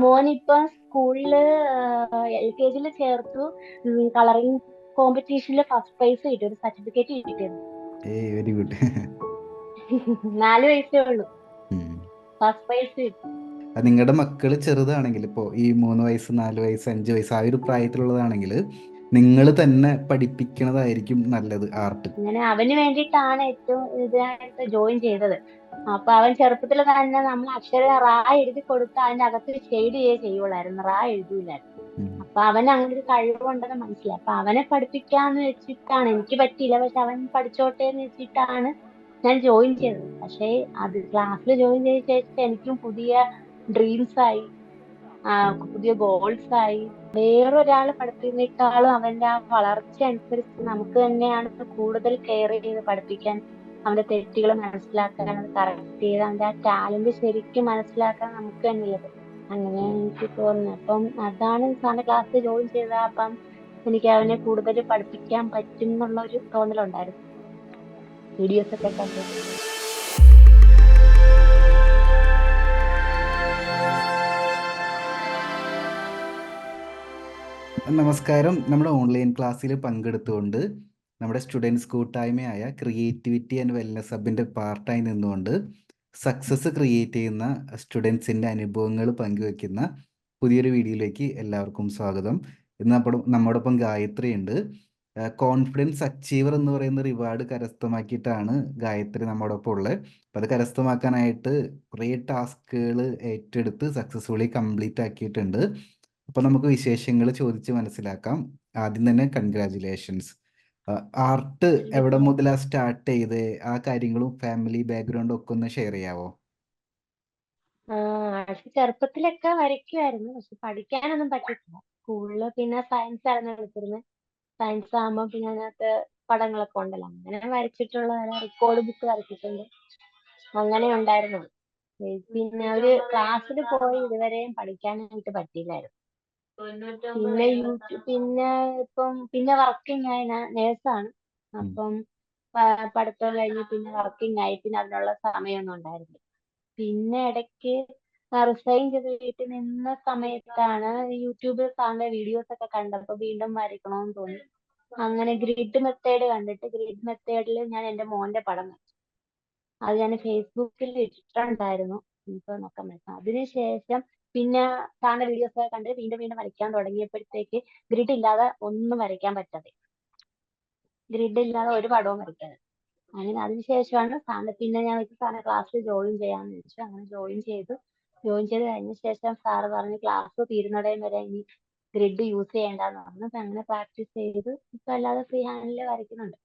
മോനിപ്പം സ്കൂളില് LKG ചേർത്തു. Colouring കോമ്പറ്റീഷനിൽ first prize കിട്ടി, ഒരു സർട്ടിഫിക്കറ്റ് കിട്ടിയത്. Very good. 4 വയസ്സേ ഉള്ളൂ, ഫസ്റ്റ് പ്രൈസ് കിട്ടി. നിങ്ങളുടെ മക്കള് ചെറുതാണെങ്കിൽ, ഇപ്പോൾ ഈ 3 വയസ്സ് 4 വയസ്സ് 5 വയസ്സ് ആ ഒരു പ്രായത്തിലുള്ളതാണെങ്കിൽ നിങ്ങൾ തന്നെ പഠിപ്പിക്കണതായിരിക്കും നല്ലത് ആർട്ട്. അങ്ങനെ അവന് വേണ്ടിയിട്ടാണ് ഏറ്റവും ഇതായിട്ട് ജോയിൻ ചെയ്തത്. അപ്പൊ അവൻ ചെറുപ്പത്തിൽ തന്നെ നമ്മൾ അക്ഷരം റാ എഴുതി കൊടുത്ത് അതിന്റെ അകത്ത് ഷെയ്ഡ് ചെയ്യുള്ളായിരുന്നു, റാ എഴുതൂലായിരുന്നു. അപ്പൊ അവന് അങ്ങനെ ഒരു കഴിവുണ്ടെന്ന് മനസ്സിലായി. അപ്പൊ അവനെ പഠിപ്പിക്കാന്ന് വെച്ചിട്ടാണ്, എനിക്ക് പറ്റിയില്ല, പക്ഷെ അവൻ പഠിച്ചോട്ടെ എന്ന് വെച്ചിട്ടാണ് ഞാൻ ജോയിൻ ചെയ്തത്. പക്ഷേ അത് ക്ലാസ്സിൽ ജോയിൻ ചെയ്ത ശേഷം എനിക്കും പുതിയ ഡ്രീംസ് ആയി, ആ, പുതിയ ഗോൾസ് ആയി. വേറൊരാൾ പഠിപ്പിക്കുന്നേക്കാളും അവന്റെ ആ വളർച്ച അനുസരിച്ച് നമുക്ക് തന്നെയാണ് കൂടുതൽ കെയർ ചെയ്ത് പഠിപ്പിക്കാൻ, അവന്റെ തെറ്റുകൾ മനസ്സിലാക്കാൻ, അത് കറക്റ്റ് ചെയ്ത് അവന്റെ ആ ടാലന്റ് ശരിക്കും മനസ്സിലാക്കാൻ നമുക്ക് തന്നെയുള്ളത്. അങ്ങനെയാണ് എനിക്ക് തോന്നുന്നത്. അപ്പം അതാണ് സാറിന്റെ ക്ലാസ്സിൽ ജോയിൻ ചെയ്തത്. അപ്പം എനിക്ക് അവനെ കൂടുതൽ പഠിപ്പിക്കാൻ പറ്റും എന്നുള്ള ഒരു തോന്നലുണ്ടായിരുന്നു, വീഡിയോസ് ഒക്കെ കണ്ടിട്ട്. നമസ്കാരം. നമ്മുടെ ഓൺലൈൻ ക്ലാസ്സിൽ പങ്കെടുത്തുകൊണ്ട് നമ്മുടെ സ്റ്റുഡൻസ് കൂട്ടായ്മയായ ക്രിയേറ്റിവിറ്റി ആൻഡ് വെൽനസ് ഹബിൻ്റെ പാർട്ടായി നിന്നുകൊണ്ട് സക്സസ് ക്രിയേറ്റ് ചെയ്യുന്ന സ്റ്റുഡൻസിൻ്റെ അനുഭവങ്ങൾ പങ്കുവെക്കുന്ന പുതിയൊരു വീഡിയോയിലേക്ക് എല്ലാവർക്കും സ്വാഗതം. ഇന്ന് നമ്മോടൊപ്പം ഗായത്രി ഉണ്ട്. കോൺഫിഡൻസ് അച്ചീവർ എന്ന് പറയുന്ന റിവാർഡ് കരസ്ഥമാക്കിയിട്ടാണ് ഗായത്രി നമ്മോടൊപ്പം ഉള്ളത്. അപ്പോൾ അത് കരസ്ഥമാക്കാനായിട്ട് കുറേ ടാസ്കുകൾ ഏറ്റെടുത്ത് സക്സസ്ഫുള്ളി കംപ്ലീറ്റ് ആക്കിയിട്ടുണ്ട്. അപ്പോൾ നമുക്ക് വിശേഷങ്ങൾ ചോദിച്ച് മനസ്സിലാക്കാം. ആദ്യം തന്നെ കൺഗ്രാജുലേഷൻസ്. ആർട്ട് എവിടെ മുതലാണ് സ്റ്റാർട്ട് ചെയ്ത്, ആ കാര്യങ്ങളും ഫാമിലി ബാക്ക്ഗ്രൗണ്ടും ഒക്കെ ഒന്ന് ഷെയർ ചെയ്യാവോ? പക്ഷെ ചെറുപ്പത്തിലൊക്കെ വരയ്ക്കുമായിരുന്നു, പക്ഷെ പഠിക്കാനൊന്നും പറ്റിയിട്ടില്ല. സ്കൂളില് പിന്നെ സയൻസ് ആയിരുന്നു എടുത്തിരുന്നത്. സയൻസ് ആകുമ്പോൾ പിന്നെ അതിനകത്ത് പടങ്ങളൊക്കെ ഉണ്ടല്ലോ, അങ്ങനെ വരച്ചിട്ടുള്ള റെക്കോർഡ് ബുക്ക് വരച്ചിട്ടുണ്ട്, അങ്ങനെ ഉണ്ടായിരുന്നു. പിന്നെ ഒരു ക്ലാസ്സിൽ പോയി ഇതുവരെയും പഠിക്കാനായിട്ട് പറ്റിയില്ലായിരുന്നു. പിന്നെ പിന്നെ പിന്നെ വർക്കിംഗ് ആയി, നേഴ്സാണ്. അപ്പം പഠിത്തം കഴിഞ്ഞ് പിന്നെ വർക്കിംഗ് ആയി, പിന്നെ അതിനുള്ള സമയമൊന്നും ഉണ്ടായിരുന്നില്ല. പിന്നെ ഇടയ്ക്ക് റിസൈൻ ചെയ്ത് വീട്ടിൽ നിന്ന സമയത്താണ് യൂട്യൂബിൽ സാറിന്റെ വീഡിയോസ് ഒക്കെ കണ്ടപ്പോ വീണ്ടും വരയ്ക്കണമെന്ന് തോന്നി. അങ്ങനെ ഗ്രിഡ് മെത്തേഡ് കണ്ടിട്ട് ഗ്രിഡ് മെത്തേഡിൽ ഞാൻ എന്റെ മോന്റെ പടം വരച്ചു. അത് ഞാൻ ഫേസ്ബുക്കിൽ ഇട്ടിട്ടുണ്ടായിരുന്നു, ഇപ്പൊ നോക്കാൻ പറ്റും. അതിനുശേഷം പിന്നെ സാറിന്റെ വീഡിയോസ് ഒക്കെ കണ്ട് വീണ്ടും വീണ്ടും വരയ്ക്കാൻ തുടങ്ങിയപ്പോഴത്തേക്ക് ഗ്രിഡ് ഇല്ലാതെ ഒന്നും വരയ്ക്കാൻ പറ്റാതെ, ഗ്രിഡ് ഇല്ലാതെ ഒരു പടവും വരയ്ക്കാതെ. അങ്ങനെ അതിനുശേഷമാണ് സാറിന്, പിന്നെ ഞാൻ വെച്ച് സാറിന് ക്ലാസ്സിൽ ജോയിൻ ചെയ്യാന്ന് വെച്ചു. അങ്ങനെ ജോയിൻ ചെയ്ത് കഴിഞ്ഞ ശേഷം സാറ് പറഞ്ഞ് ക്ലാസ് തീരുന്നിടം വരെ ഇനി ഗ്രിഡ് യൂസ് ചെയ്യേണ്ടെന്ന് പറഞ്ഞു. അപ്പൊ അങ്ങനെ പ്രാക്ടീസ് ചെയ്ത് ഇപ്പൊ അല്ലാതെ ഫ്രീ ഹാൻഡിൽ വരയ്ക്കുന്നുണ്ട്.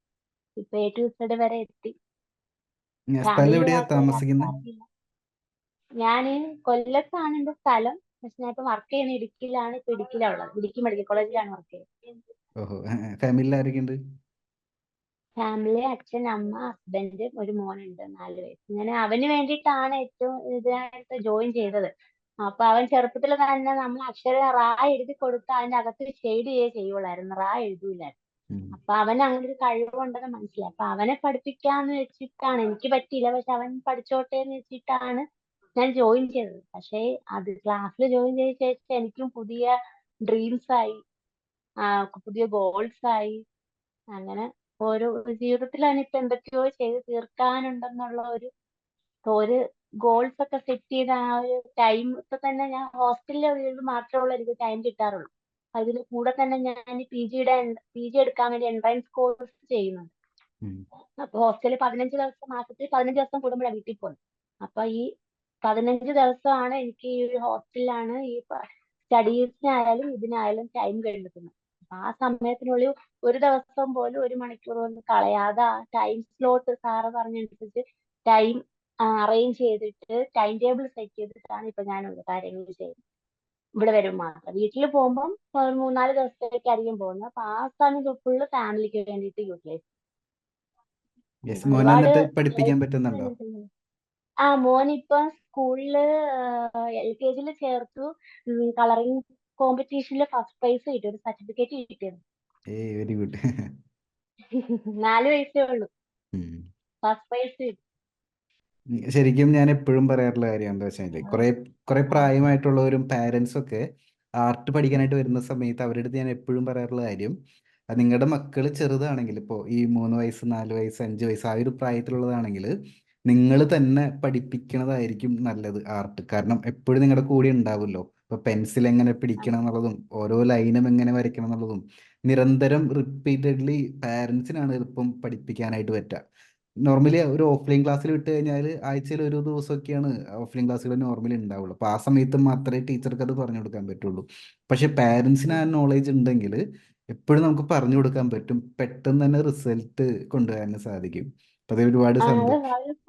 ഇപ്പൊ A to Z വരെ എത്തി. സ്ഥലം ഫാമിലിയിൽ എവിടെയാ കുഴപ്പമില്ലാത്ത താമസിക്കുന്നത്? പാർട്ടിയില്ല. ഞാൻ കൊല്ലത്താണ് എന്റെ സ്ഥലം, പക്ഷെ ഞാൻ ഇപ്പൊ വർക്ക് ചെയ്യുന്ന ഇടുക്കിയിലാണ്. ഇപ്പൊ ഇടുക്കിയിലാണ് ഉള്ളത്, ഇടുക്കി മെഡിക്കൽ കോളേജിലാണ് വർക്ക് ചെയ്യുന്നത്. ഓഹോ. ഫാമിലിയിൽ ആരൊക്കെ ഉണ്ട്? ഫാമിലി അച്ഛൻ, അമ്മ, ഹസ്ബൻഡ്, ഒരു മോനുണ്ട് 4 വയസ്സ്. ഇങ്ങനെ അവന് വേണ്ടിയിട്ടാണ് ഏറ്റവും ഇതായിട്ട് ജോയിൻ ചെയ്തത്. അപ്പൊ അവൻ ചെറുപ്പത്തിൽ തന്നെ നമ്മൾ അക്ഷരം റാ എഴുതി കൊടുത്ത് അതിന്റെ അകത്ത് ഷെയ്ഡ് ചെയ്യുള്ളായിരുന്നു, റാ എഴുതൂലായിരുന്നു. അപ്പൊ അവന് അങ്ങനെ ഒരു കഴിവുണ്ടെന്ന് മനസ്സിലായി. അപ്പൊ അവനെ പഠിപ്പിക്കാന്ന് വെച്ചിട്ടാണ്, എനിക്ക് പറ്റിയില്ല, പക്ഷെ അവൻ പഠിച്ചോട്ടെ എന്ന് വെച്ചിട്ടാണ് ഞാൻ ജോയിൻ ചെയ്തത്. പക്ഷേ അത് ക്ലാസ്സിൽ ജോയിൻ ചെയ്ത ശേഷം എനിക്കും പുതിയ ഡ്രീംസ് ആയി, ആ, പുതിയ ഗോൾസ് ആയി. അങ്ങനെ ഓരോ ജീവിതത്തിലാണ് ഇപ്പൊ എന്തൊക്കെയോ ചെയ്ത് തീർക്കാനുണ്ടെന്നുള്ള ഒരു ഗോൾസ് ഒക്കെ സെറ്റ് ചെയ്ത ആ ഒരു ടൈം. ഇപ്പൊ തന്നെ ഞാൻ ഹോസ്റ്റലിലെ വീട് മാത്രമുള്ള എനിക്ക് ടൈം കിട്ടാറുള്ളൂ. അതിൽ കൂടെ തന്നെ ഞാൻ PG എടുക്കാൻ വേണ്ടി എൻട്രൻസ് കോഴ്സ് ചെയ്യുന്നുണ്ട്. അപ്പൊ ഹോസ്റ്റലിൽ 15 ദിവസം, മാസത്തിൽ 15 ദിവസം കൂടുമ്പോഴാണ് വീട്ടിൽ പോകുന്നത്. അപ്പൊ ഈ 15 ദിവസമാണ് എനിക്ക് ഈ ഒരു ഹോസ്റ്റലിലാണ് ഈ സ്റ്റഡീസിനായാലും ഇതിനായാലും ടൈം കണ്ടെത്തുന്നത്. അപ്പൊ ആ സമയത്തിനുള്ളിൽ ഒരു ദിവസം പോലും, 1 മണിക്കൂർ പോലും കളയാതെ ആ ടൈം സ്ലോട്ട് സാറ് പറഞ്ഞനുസരിച്ച് ടൈം അറേഞ്ച് ചെയ്തിട്ട് ടൈം ടേബിൾ സെറ്റ് ചെയ്തിട്ടാണ് ഇപ്പൊ ഞാൻ ഒരു കാര്യങ്ങൾ ചെയ്യുന്നത്. ഇവിടെ വരും മാത്രം. വീട്ടിൽ പോകുമ്പോൾ ഒരു 3-4 ദിവസത്തേക്കായിരിക്കും പോകുന്നത്. അപ്പൊ ആ സമയം ഫുള്ള് ഫാമിലിക്ക് വേണ്ടിയിട്ട് യൂട്ടിലൈസ്. യെസ്. മോനെ ഒരുപാട് എന്നിട്ട് പഠിപ്പിക്കാൻ ലൈഫ് പറ്റുന്നുണ്ടോ? എക്സ്പീരിയൻസ്. മോനിപ്പോ സ്കൂളില് LKG ചേർത്തു. കളറിംഗ് കോമ്പറ്റീഷനിൽ ഫസ്റ്റ് പ്രൈസ് കിട്ടി, ഒരു സർട്ടിഫിക്കറ്റ് കിട്ടിയത്. Very good. 4 വയസ്സേ ഉള്ളൂ, ഫസ്റ്റ് പ്രൈസ് കിട്ടി. ശരിക്കും ഞാൻ എപ്പോഴും പറയാറുള്ള കാര്യം എന്താ വെച്ചാൽ കുറെ കുറെ പ്രായമായിട്ടുള്ളവരും പാരൻസും ഒക്കെ ആർട്ട് പഠിക്കാനായിട്ട് വരുന്ന സമയത്ത് അവരുടെ അടുത്ത് ഞാൻ എപ്പോഴും പറയാറുള്ള കാര്യം നിങ്ങളുടെ മക്കൾ ചെറുതാണെങ്കിൽ ഇപ്പോൾ ഈ 3 വയസ്സ് 4 വയസ്സ് 5 വയസ്സ് ആ ഒരു പ്രായത്തിലുള്ളതാണെങ്കിൽ നിങ്ങൾ തന്നെ പഠിപ്പിക്കണതായിരിക്കും നല്ലത് ആർട്ട്. കാരണം എപ്പോഴും നിങ്ങളുടെ കൂടെ ഉണ്ടാവുമല്ലോ. ഇപ്പോൾ പെൻസിൽ എങ്ങനെ പിടിക്കണം എന്നുള്ളതും ഓരോ ലൈനും എങ്ങനെ വരയ്ക്കണം എന്നുള്ളതും നിരന്തരം റിപ്പീറ്റഡ്ലി പാരൻസിനാണ് എളുപ്പം പഠിപ്പിക്കാനായിട്ട് പറ്റുക. നോർമലി ഒരു ഓഫ്ലൈൻ ക്ലാസ്സിൽ വിട്ട് കഴിഞ്ഞാൽ ആഴ്ചയിൽ ഒരു ദിവസമൊക്കെയാണ് ഓഫ്ലൈൻ ക്ലാസ്സുകൾ നോർമലി ഉണ്ടാവുള്ളൂ. അപ്പോൾ ആ സമയത്ത് മാത്രമേ ടീച്ചർക്ക് അത് പറഞ്ഞു കൊടുക്കാൻ പറ്റുള്ളൂ. പക്ഷെ പാരൻസിന് ആ നോളേജ് ഉണ്ടെങ്കിൽ എപ്പോഴും നമുക്ക് പറഞ്ഞു കൊടുക്കാൻ പറ്റും, പെട്ടെന്ന് തന്നെ റിസൾട്ട് കൊണ്ടുവരാൻ സാധിക്കും. അപ്പം അത് ഒരുപാട് അത് സന്തോഷം.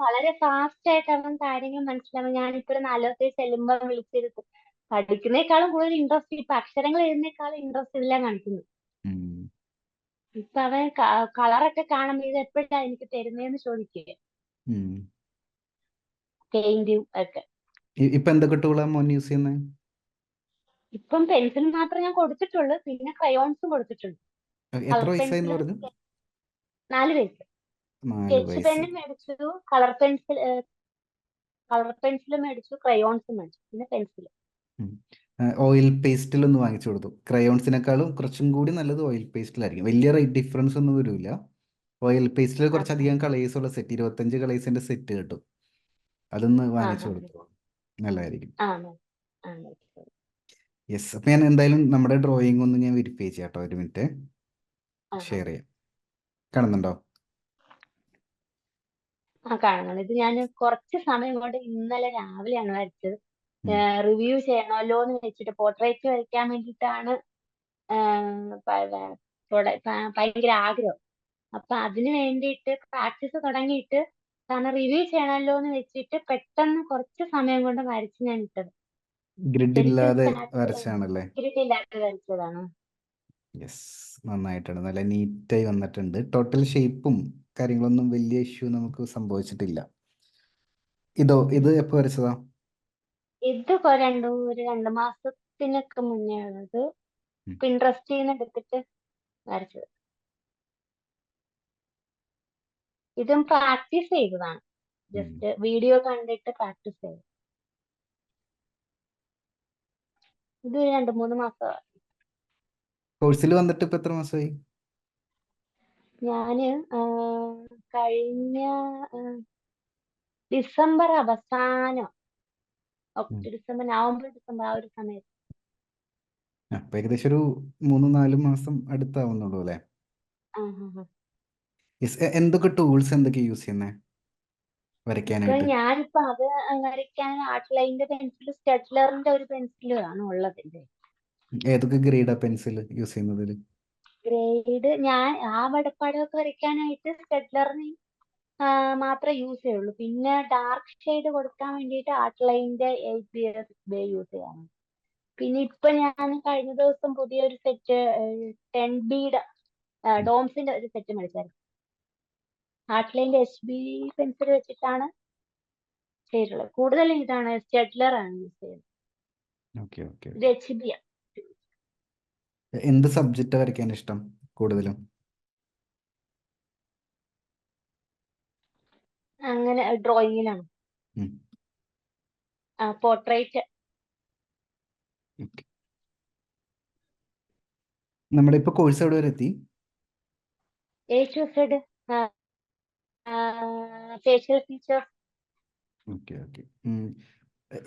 വളരെ ഫാസ്റ്റ് ആയിട്ട് അവൻ കാര്യങ്ങൾ മനസ്സിലാവും. ഞാനിപ്പോ ഒരു 4 ദിവസം ചെല്ലുമ്പോ വിളിച്ചിരുത്ത് പഠിക്കുന്നേക്കാളും കൂടുതൽ ഇൻട്രസ്റ്റ് ഇപ്പൊ അക്ഷരങ്ങൾ എഴുതുന്നേക്കാളും ഇൻട്രസ്റ്റ് ഇതിലാണ് കാണിക്കുന്നത്. ഉം. ഇപ്പൊ അവൻ കളറൊക്കെ കാണുമ്പോ ഇത് എപ്പോഴാ എനിക്ക് തരുന്നേന്ന് ചോദിക്കുക, ഉം. പെയിന്റും ഒക്കെ. ഇപ്പൊ എന്തൊക്കെ ടൂളാ മോൻ യൂസ് ചെയ്യുന്നത്? ഇപ്പം പെൻസിൽ മാത്രമേ ഞാൻ കൊടുത്തിട്ടുള്ളൂ, പിന്നെ ക്രയോൺസും കൊടുത്തിട്ടുണ്ട്. എത്ര കളർ വയസ്സായെന്ന് പെൻസിലും പറഞ്ഞു? 4 വയസ്സ്. 4 വയസ്സ്. സ്കെച്ച് പെന്നും മേടിച്ചു, കളർ പെൻസിലും മേടിച്ചു, ക്രയോൺസും മേടിച്ചു, പിന്നെ പെൻസിൽ. ഓയിൽ പേസ്റ്റിൽ ഒന്ന് വാങ്ങിച്ചു കൊടുത്തു. ക്രയോൺസിനേക്കാളും കുറച്ചും കൂടി നല്ലത് ഓയിൽ പേസ്റ്റിലായിരിക്കും. വലിയ റേറ്റ് ഡിഫറൻസ് ഒന്നും വരില്ല. ഓയിൽ പേസ്റ്റിൽ ആ കുറച്ചധികം കളേഴ്സ് ഉള്ള സെറ്റ് 25 കളേഴ്സിന്റെ സെറ്റ് കിട്ടും. അതൊന്ന് ആ വാങ്ങിച്ചു ആ കൊടുത്തു, നല്ലതായിരിക്കും. ആ ആ ആ യെസ്. അപ്പം ഞാൻ എന്തായാലും നമ്മുടെ ഡ്രോയിങ് ഒന്ന് ഞാൻ വെരിഫൈ ചെയ്യാം കേട്ടോ. ഒരു മിനിറ്റ് ആ ഷെയർ ചെയ്യാം. കാണുന്നുണ്ടോ? കാണുന്നുണ്ട്. ഇത് ഞാൻ കുറച്ച് സമയം കൊണ്ട് ഇന്നലെ രാവിലെയാണ് വരച്ചത്. ഉം. റിവ്യൂ ചെയ്യണമല്ലോ എന്ന് വെച്ചിട്ട് പോർട്രേറ്റ് വരയ്ക്കാൻ വേണ്ടിയിട്ടാണ് ഭയങ്കര ആഗ്രഹം. അപ്പൊ അതിന് വേണ്ടിയിട്ട് പ്രാക്ടീസ് തുടങ്ങിയിട്ട് കാരണം റിവ്യൂ ചെയ്യണമല്ലോ എന്ന് വെച്ചിട്ട് പെട്ടെന്ന് കുറച്ച് സമയം കൊണ്ട് വരച്ച് ഞാൻ ഇട്ടത്. ഗ്രിഡ് ശരിക്കും ഇല്ലാതെ സ്റ്റാർട്ട് വരച്ചാണല്ലേ? ഇല്ലാത്ത വരച്ചതാണ്. യെസ്. നന്നായിട്ടുണ്ട്, നല്ല നീറ്റായി വന്നിട്ടുണ്ട്. ടോട്ടൽ ഷേപ്പും കാര്യങ്ങളൊന്നും വലിയ ഇഷ്യൂ നമുക്ക് സംഭവിച്ചിട്ടില്ല. ഇത് എപ്പോൾ വരച്ചതാ? ഇത് ഒരു 2 മാസത്തിനൊക്കെ മുന്നേ ഉള്ളത്. ഉം. പിൻട്രസ്റ്റിൽ നിന്ന് എടുത്തിട്ട് വരച്ചത്. ഇതും പ്രാക്ടീസ് ചെയ്തതാണ്. ഉം. ജസ്റ്റ് വീഡിയോ കണ്ടിട്ട് പ്രാക്ടീസ് ചെയ്തു. ഇത് 2-3 മാസം. കോഴ്സിൽ വന്നിട്ട് ഇപ്പൊ എത്ര മാസമായി? ഞാന് കഴിഞ്ഞ ആ, ഡിസംബർ അവസാനം, ഉം. ഡിസംബർ, നവംബർ, ഡിസംബർ ആ ഒരു സമയത്ത്. അപ്പൊ ഏകദേശം ഒരു 3-4 മാസം അടുത്താവുന്നുള്ളൂ അല്ലേ? ആ, ആ, ആ. യെസ്. എന്തൊക്കെ ടൂൾസ് എന്തൊക്കെ യൂസ് ചെയ്യുന്നത് ഇപ്പൊ വരയ്ക്കാനായിട്ട്? ഞാനിപ്പോ അത് വരയ്ക്കാൻ ആർട്ട് ലൈനിന്റെ പെൻസിൽ, സ്റ്റെഡ്ലറിന്റെ ഒരു പെൻസിലാണ് ഉള്ളത്. ഏതൊക്കെ ഗ്രേഡാ പെൻസിൽ യൂസ് ചെയ്യുന്നതിൽ? ഗ്രേഡ് ഞാൻ ആ വടപ്പാടമൊക്കെ വരയ്ക്കാനായിട്ട് സ്റ്റെഡ്ലറിന് മാത്രമേ യൂസ് ചെയ്യുള്ളൂ. പിന്നെ ഡാർക്ക് ഷെയ്ഡ് കൊടുക്കാൻ വേണ്ടിയിട്ട് ആർട്ട് ലൈനിന്റെ 8B യൂസ് ചെയ്യാം. പിന്നെ ഇപ്പൊ ഞാൻ കഴിഞ്ഞ ദിവസം പുതിയൊരു സെറ്റ് 10Bയുടെ ഡോംസിന്റെ ഒരു സെറ്റ് മേടിച്ചായിരുന്നു. ആർട്ട് ലൈനിന്റെ HB പെൻസിൽ വെച്ചിട്ടാണ് ചെയ്തിട്ടുള്ളത്. കൂടുതലും ഇതാണ്, സ്റ്റെഡ്ലർ ആണ് യൂസ് ചെയ്യുന്നത്. ഓക്കെ ഓക്കെ ഇത് ഓക്കെ. HB ആണ്. എന്ത് സബ്ജക്റ്റ് വരയ്ക്കാൻ ഇഷ്ടം കൂടുതലും? അങ്ങനെ ഡ്രോയിങ്ങിലാണ്. ഉം. പോർട്രേറ്റ്. Okay. നമ്മുടെ ഇപ്പൊ കോഴ്സ് എവിടെ വരെ എത്തി? HUZ facial features. Okay okay.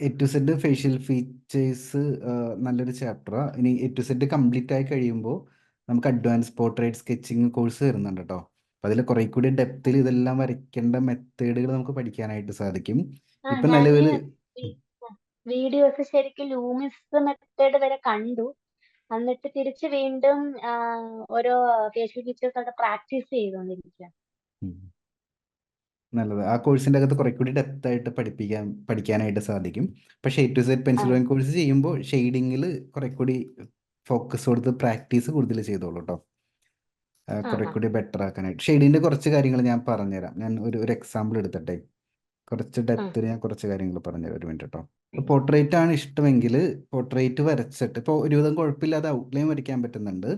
A to Z facial features നല്ലൊരു ചാപ്റ്ററാ. ഇനി A to Z കംപ്ലീറ്റ് ആയി കഴിയുമ്പോൾ നമുക്ക് അഡ്വാൻസ് പോർട്രേറ്റ് സ്കെച്ചിങ് കോഴ്സ് വരുന്നുണ്ട് കേട്ടോ. അപ്പം അതിൽ കുറെ കൂടി ഡെപ്തിൽ ഇതെല്ലാം വരയ്ക്കേണ്ട മെത്തേഡുകൾ നമുക്ക് പഠിക്കാനായിട്ട് സാധിക്കും. ഇപ്പം ഞാന് നിലവിൽ വീഡിയോസ് ശരിക്കും ലൂമിസ് മെത്തേഡ് വരെ കണ്ടു. എന്നിട്ട് തിരിച്ച് വീണ്ടും ഓരോ ഫേഷ്യൽ ഫീച്ചേഴ്സ് ഒക്കെ പ്രാക്ടീസ് ചെയ്തുകൊണ്ടിരിക്കുക. നല്ലത്. ആ കോഴ്സിൻ്റെ അകത്ത് കുറെ കൂടി ഡെപ്ത് ആയിട്ട് പഠിക്കാനായിട്ട് സാധിക്കും. പക്ഷേ A to Z pencil drawing course ചെയ്യുമ്പോൾ ഷെയ്ഡിങ്ങിൽ കുറെ കൂടി ഫോക്കസ് കൊടുത്ത് പ്രാക്ടീസ് കൂടുതൽ ചെയ്തോളൂ കേട്ടോ. കുറെ കൂടി ബെറ്റർ ആക്കാനായിട്ട് ഷെയ്ഡിൻ്റെ കുറച്ച് കാര്യങ്ങൾ ഞാൻ പറഞ്ഞുതരാം. ഞാൻ ഒരു എക്സാമ്പിൾ എടുത്തിട്ടെ കുറച്ച് ഡെപ്തിൽ ഞാൻ കുറച്ച് കാര്യങ്ങൾ പറഞ്ഞുതരാം. ഒരു മിനിറ്റ് കേട്ടോ. പോർട്രേറ്റ് ആണ് ഇഷ്ടമെങ്കിൽ പോർട്രേറ്റ് വരച്ചിട്ട് ഇപ്പോൾ ഒരുവിധം കുഴപ്പമില്ലാതെ ഔട്ട്ലൈൻ വരയ്ക്കാൻ പറ്റുന്നുണ്ട്.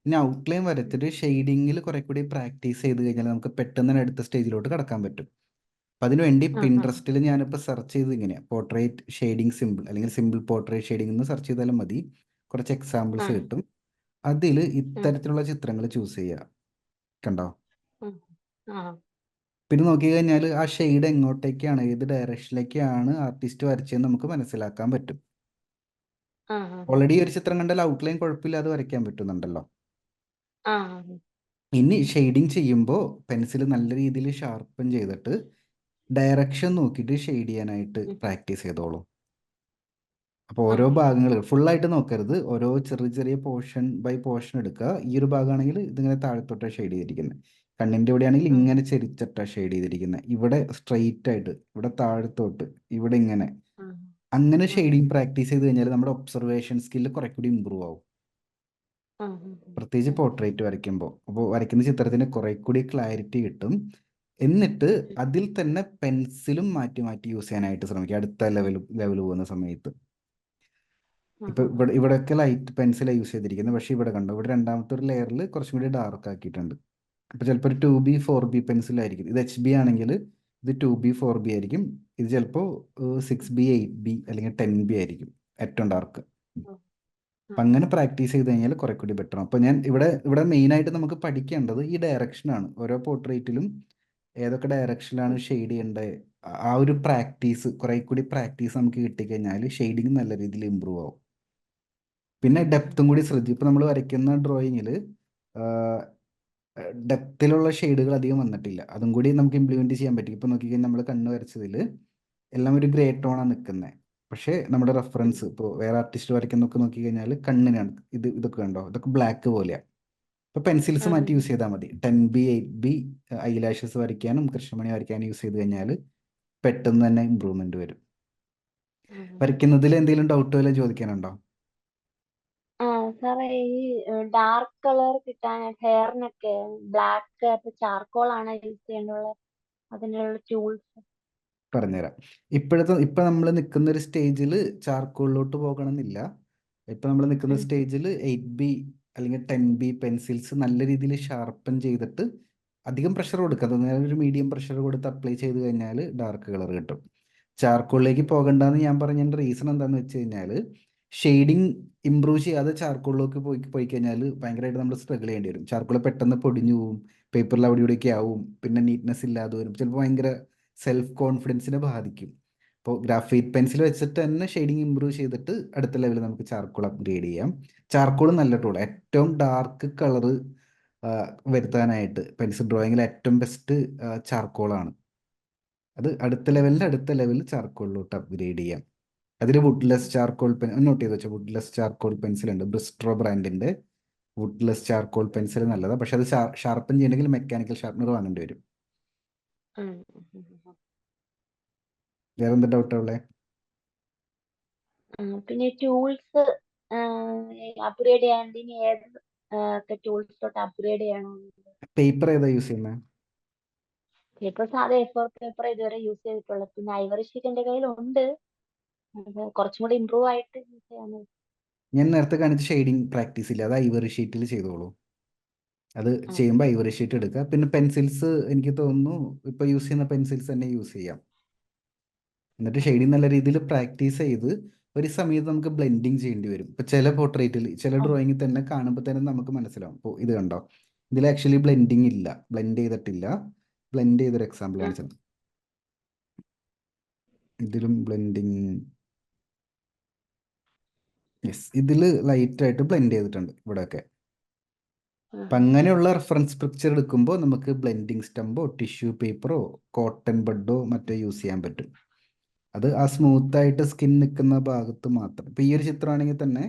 ഇനി ഔട്ട്ലൈൻ വരച്ചിട്ട് ഷെയ്ഡിങ്ങിൽ കുറെ കൂടി പ്രാക്ടീസ് ചെയ്ത് കഴിഞ്ഞാൽ നമുക്ക് പെട്ടെന്ന് തന്നെ അടുത്ത സ്റ്റേജിലോട്ട് കടക്കാൻ പറ്റും. അപ്പം അതിനുവേണ്ടി ആ ആ പിൻട്രസ്റ്റിൽ ഞാനിപ്പോൾ സെർച്ച് ചെയ്ത് ഇങ്ങനെയാണ് പോർട്രേറ്റ് ഷെയ്ഡിങ് സിമ്പിൾ അല്ലെങ്കിൽ സിമ്പിൾ പോർട്രേറ്റ് ഷെയ്ഡിംഗ് എന്ന് സെർച്ച് ചെയ്താലും മതി, കുറച്ച് ആ എക്സാമ്പിൾസ് കിട്ടും. അതിൽ ആ ഇത്തരത്തിലുള്ള ചിത്രങ്ങൾ ചൂസ് ചെയ്യുക. കണ്ടോ? ആ ആ പിന്നെ നോക്കി കഴിഞ്ഞാൽ ആ ഷെയ്ഡ് എങ്ങോട്ടേക്കാണ്, ഏത് ഡയറക്ഷനിലേക്കാണ് ആർട്ടിസ്റ്റ് വരച്ചതെന്ന് നമുക്ക് മനസ്സിലാക്കാൻ പറ്റും. ആ ഓൾറെഡി ഒരു ചിത്രം കണ്ടാൽ ഔട്ട്ലൈൻ കുഴപ്പമില്ലാതെ വരയ്ക്കാൻ പറ്റുന്നുണ്ടല്ലോ. ആ ഇനി ഷെയ്ഡിങ് ചെയ്യുമ്പോൾ പെൻസിൽ നല്ല രീതിയിൽ ഷാർപ്പൻ ചെയ്തിട്ട് ഡയറക്ഷൻ നോക്കിയിട്ട് ഷെയ്ഡ് ചെയ്യാനായിട്ട് പ്രാക്ടീസ് ചെയ്തോളൂ. അപ്പോൾ ആ ഓരോ ഭാഗങ്ങൾ ഫുള്ളായിട്ട് നോക്കരുത്, ഓരോ ചെറിയ ചെറിയ പോർഷൻ ബൈ പോർഷൻ എടുക്കുക. ഈ ഒരു ഭാഗമാണെങ്കിൽ ഇതിങ്ങനെ താഴത്തോട്ടാണ് ഷെയ്ഡ് ചെയ്തിരിക്കുന്നത്, കണ്ണിൻ്റെ ഇവിടെയാണെങ്കിൽ ആ ഇങ്ങനെ ചെരിച്ചിട്ടാണ് ഷെയ്ഡ് ചെയ്തിരിക്കുന്നത്, ഇവിടെ സ്ട്രെയിറ്റ് ആയിട്ട്, ഇവിടെ താഴത്തോട്ട്, ഇവിടെ ഇങ്ങനെ. ആ അങ്ങനെ ആ ഷെയ്ഡിങ് പ്രാക്ടീസ് ചെയ്ത് കഴിഞ്ഞാൽ നമ്മുടെ ഒബ്സർവേഷൻ സ്കില്ല് കുറെ കൂടി ഇമ്പ്രൂവ് ആവും, ആ പ്രത്യേകിച്ച് പോർട്രേറ്റ് വരയ്ക്കുമ്പോൾ. അപ്പോൾ വരയ്ക്കുന്ന ചിത്രത്തിന് കുറെ കൂടി ക്ലാരിറ്റി കിട്ടും. എന്നിട്ട് അതിൽ തന്നെ പെൻസിലും മാറ്റി മാറ്റി യൂസ് ചെയ്യാനായിട്ട് ശ്രമിക്കുക അടുത്ത ലെവൽ പോകുന്ന സമയത്ത്. ഇപ്പൊ ഇവിടെയൊക്കെ ലൈറ്റ് പെൻസിലാണ് യൂസ് ചെയ്തിരിക്കുന്നത്, പക്ഷേ ഇവിടെ കണ്ടോ, ഇവിടെ രണ്ടാമത്തെ ഒരു ലെയറിൽ കുറച്ചും കൂടി ഡാർക്ക് ആക്കിയിട്ടുണ്ട്. അപ്പോൾ ചിലപ്പോൾ ഒരു 2B 4B പെൻസിലായിരിക്കും. ഇത് HB ആണെങ്കിൽ ഇത് 2B 4B ആയിരിക്കും. ഇത് ചിലപ്പോൾ 6B 8B അല്ലെങ്കിൽ 10B ആയിരിക്കും ഏറ്റവും ഡാർക്ക്. അപ്പം അങ്ങനെ പ്രാക്ടീസ് ചെയ്ത് കഴിഞ്ഞാൽ കുറെ കൂടി ബെറ്റർ. അപ്പോൾ ഞാൻ ഇവിടെ ഇവിടെ മെയിനായിട്ട് നമുക്ക് പഠിക്കേണ്ടത് ഈ ഡയറക്ഷനാണ്. ഓരോ പോർട്രേറ്റിലും ഏതൊക്കെ ഡയറക്ഷനിലാണ് ഷെയ്ഡ് ചെയ്യേണ്ടത്, ആ ഒരു പ്രാക്ടീസ്, കുറെ കൂടി പ്രാക്ടീസ് നമുക്ക് കിട്ടിക്കഴിഞ്ഞാൽ ഷെയ്ഡിങ് നല്ല രീതിയിൽ ഇമ്പ്രൂവ് ആവും. പിന്നെ ഡെപ്തും കൂടി ശ്രദ്ധിക്കും. ഇപ്പോൾ നമ്മൾ വരയ്ക്കുന്ന ഡ്രോയിങ്ങിൽ ഡെപ്തിലുള്ള ഷെയ്ഡുകൾ അധികം വന്നിട്ടില്ല, അതും കൂടി നമുക്ക് ഇംപ്ലിമെൻറ്റ് ചെയ്യാൻ പറ്റും. ഇപ്പോൾ നോക്കിക്കഴിഞ്ഞാൽ നമ്മൾ കണ്ണ് വരച്ചതിൽ എല്ലാം ഒരു ഗ്രേ ടോണാണ് നിൽക്കുന്നത്, പക്ഷേ നമ്മുടെ റെഫറൻസ് ഇപ്പോൾ വേറെ ആർട്ടിസ്റ്റ് വരയ്ക്കുന്നൊക്കെ നോക്കിക്കഴിഞ്ഞാൽ കണ്ണിനാണ് ഇതൊക്കെ കണ്ടോ, ഇതൊക്കെ ബ്ലാക്ക് പോലെയാണ്. ഇപ്പോൾ പെൻസിൽസ് മാറ്റി യൂസ് ചെയ്താൽ മതി. 10B 8B ഐലാഷസ് വരയ്ക്കാനും കൃഷ്ണമണി വരയ്ക്കാനും യൂസ് ചെയ്ത് കഴിഞ്ഞാൽ പെട്ടെന്ന് തന്നെ ഇമ്പ്രൂവ്മെൻറ്റ് വരും. വരയ്ക്കുന്നതിൽ എന്തെങ്കിലും ഡൗട്ട് വല്ലതും ചോദിക്കാനുണ്ടോ? ആ സാറേ, ഈ ഡാർക്ക് കളർ കിട്ടാനായിട്ട് ഹെയറിനൊക്കെ ബ്ലാക്ക് ചാർക്കോൾ ആണ് യൂസ് ചെയ്യേണ്ടത്, അതിനുള്ള ടൂൾസ്? പറഞ്ഞുതരാം. ഇപ്പം നമ്മൾ നിൽക്കുന്ന ഒരു സ്റ്റേജിൽ ചാർക്കോളിലോട്ട് പോകണമെന്നില്ല. ഇപ്പം നമ്മൾ നിൽക്കുന്ന സ്റ്റേജിൽ 8B അല്ലെങ്കിൽ 10B പെൻസിൽസ് നല്ല രീതിയിൽ ഷാർപ്പൻ ചെയ്തിട്ട് അധികം പ്രഷർ കൊടുക്കാതെ ഒരു മീഡിയം പ്രഷർ കൊടുത്ത് അപ്ലൈ ചെയ്ത് കഴിഞ്ഞാൽ ഡാർക്ക് കളർ കിട്ടും. ചാർക്കോളിലേക്ക് പോകണ്ടെന്ന് ഞാൻ പറഞ്ഞതിൻ്റെ റീസൺ എന്താണെന്ന് വെച്ച് കഴിഞ്ഞാൽ ഷെയ്ഡിങ് ഇമ്പ്രൂവ് ചെയ്യാതെ ചാർക്കോളിലേക്ക് പോയി കഴിഞ്ഞാൽ ഭയങ്കരമായിട്ട് നമ്മൾ സ്ട്രഗിൾ ചെയ്യേണ്ടി വരും. ചാർക്കോൾ പെട്ടെന്ന് പൊടിഞ്ഞു പോവും, പേപ്പറിൽ അവിടെ ഇവിടെയൊക്കെ ആവും, പിന്നെ നീറ്റ്നെസ് ഇല്ലാതെ വരും, ചിലപ്പോൾ ഭയങ്കര സെൽഫ് കോൺഫിഡൻസിനെ ബാധിക്കും. അപ്പോൾ ഗ്രാഫൈറ്റ് പെൻസിൽ വെച്ചിട്ട് തന്നെ ഷെയ്ഡിങ് ഇമ്പ്രൂവ് ചെയ്തിട്ട് അടുത്ത ലെവലിൽ നമുക്ക് ചാർക്കോൾ അപ്ഗ്രേഡ് ചെയ്യാം. ചാർക്കോൾ നല്ല ടൂൾ, ഏറ്റവും ഡാർക്ക് കളറ് വരുത്താനായിട്ട് പെൻസിൽ ഡ്രോയിങ്ങിൽ ഏറ്റവും ബെസ്റ്റ് ചാർക്കോളാണ്. അത് അടുത്ത ലെവലിൽ ചാർക്കോളിലോട്ട് അപ്ഗ്രേഡ് ചെയ്യാം. അതിൽ വുഡ്ലെസ് ചാർക്കോൾ നോട്ട് ചെയ്ത് വെച്ചാൽ വുഡ്ലെസ് ചാർക്കോൾ പെൻസിൽ ഉണ്ട്, ബ്രിസ്ട്രോ ബ്രാൻഡിൻ്റെ വുഡ്ലെസ് ചാർക്കോൾ പെൻസിൽ നല്ലതാണ്. പക്ഷെ അത് ഷാർപ്പൻ ചെയ്യണമെങ്കിൽ മെക്കാനിക്കൽ ഷാർപ്പനർ വാങ്ങേണ്ടി വരും. വേറെ എന്താ ഡൗട്ട് ഉള്ളത്? പിന്നെ ടൂൾസ് അപ്ഗ്രേഡ് ചെയ്യാണ്ട് ഇനി ഏത് ടൂൾസിലോട്ട് അപ്ഗ്രേഡ് ചെയ്യണം? പേപ്പർ ഏതാ യൂസ് ചെയ്യുന്നത്? പേപ്പർ സാധാ A4 പേപ്പർ ഇതുവരെ യൂസ് ചെയ്തിട്ടുള്ളത്. പിന്നെ ഐവറി ഷീറ്റ് എന്റെ കയ്യിലുണ്ട്, അത് കുറച്ചും കൂടി ഇമ്പ്രൂവ് ആയിട്ട് യൂസ് ചെയ്യാൻ. ഞാൻ നേരത്തെ കാണിച്ച ഷെയ്ഡിങ് പ്രാക്ടീസ് ഇല്ല, അത് ഐവറി ഷീറ്റിൽ ചെയ്തോളൂ. അത് ചെയ്യുമ്പോൾ ഐവറി ഷീറ്റ് എടുക്കുക. പിന്നെ പെൻസിൽസ് എനിക്ക് തോന്നുന്നു ഇപ്പോൾ യൂസ് ചെയ്യുന്ന പെൻസിൽസ് തന്നെ യൂസ് ചെയ്യാം. എന്നിട്ട് ഷെയ്ഡിങ് നല്ല രീതിയിൽ പ്രാക്ടീസ് ചെയ്ത് ഒരു സമയത്ത് നമുക്ക് ബ്ലെൻഡിങ് ചെയ്യേണ്ടി വരും. ഇപ്പോൾ ചില പോർട്രേറ്റിൽ ചില ഡ്രോയിങ്ങിൽ തന്നെ കാണുമ്പോൾ തന്നെ നമുക്ക് മനസ്സിലാവും. ഇപ്പോൾ ഇത് കണ്ടോ, ഇതിൽ ആക്ച്വലി ബ്ലെൻഡിങ് ഇല്ല, ബ്ലെൻഡ് ചെയ്തിട്ടില്ല. ബ്ലെൻഡ് ചെയ്തൊരു എക്സാമ്പിൾ കാണിച്ചത്, ഇതിലും ബ്ലെൻഡിങ്, യെസ്, ഇതിൽ ലൈറ്റായിട്ട് ബ്ലെൻഡ് ചെയ്തിട്ടുണ്ട് ഇവിടെയൊക്കെ. അപ്പം അങ്ങനെയുള്ള റെഫറൻസ് പിക്ചർ എടുക്കുമ്പോൾ നമുക്ക് ബ്ലെൻഡിങ് സ്റ്റമ്പോ ടിഷ്യൂ പേപ്പറോ കോട്ടൺ ബഡോ മറ്റോ യൂസ് ചെയ്യാൻ പറ്റും. അത് ആ സ്മൂത്തായിട്ട് സ്കിൻ നിൽക്കുന്ന ഭാഗത്ത് മാത്രം. ഇപ്പോൾ ഈ ഒരു ചിത്രമാണെങ്കിൽ തന്നെ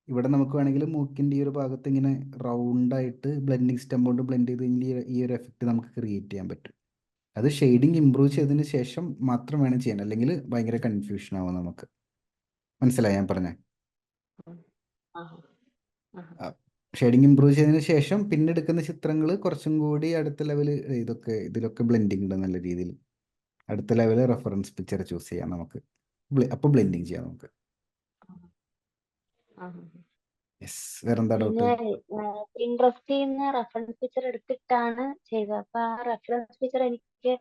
ഇവിടെ നമുക്ക് വേണമെങ്കിൽ മൂക്കിൻ്റെ ഈ ഒരു ഭാഗത്ത് ഇങ്ങനെ റൗണ്ടായിട്ട് ബ്ലെൻഡിങ് സ്റ്റമ്പ് കൊണ്ട് ബ്ലെൻഡ് ചെയ്ത് കഴിഞ്ഞാൽ ഈ ഒരു എഫക്റ്റ് നമുക്ക് ക്രിയേറ്റ് ചെയ്യാൻ പറ്റും. അത് ഷെയ്ഡിങ് ഇമ്പ്രൂവ് ചെയ്തതിന് ശേഷം മാത്രം വേണം ചെയ്യാൻ, അല്ലെങ്കിൽ ഭയങ്കര കൺഫ്യൂഷൻ ആവും നമുക്ക്. മനസ്സിലായി ഞാൻ പറഞ്ഞേ? ഷെയ്ഡിങ് ഇമ്പ്രൂവ് ചെയ്തതിന് ശേഷം പിന്നെ എടുക്കുന്ന ചിത്രങ്ങൾ കുറച്ചും കൂടി അടുത്ത ലെവല് ഇതിലൊക്കെ ബ്ലെൻഡിങ് ഉണ്ട് നല്ല രീതിയിൽ. അടുത്ത ലെവല് റെഫറൻസ് പിക്ചർ ചൂസ് ചെയ്യാം നമുക്ക്, അപ്പോൾ ബ്ലെൻഡിങ് ചെയ്യാം നമുക്ക്. യെസ്, വേറെന്താ ഡൗട്ട്? പിന്നെ ഇൻട്രസ്റ്റിൽ നിന്ന് റെഫറൻസ് പിക്ചർ എടുത്തിട്ടാണ് ചെയ്തത്. അപ്പൊ ആ റെഫറൻസ് പിക്ചർ എനിക്ക്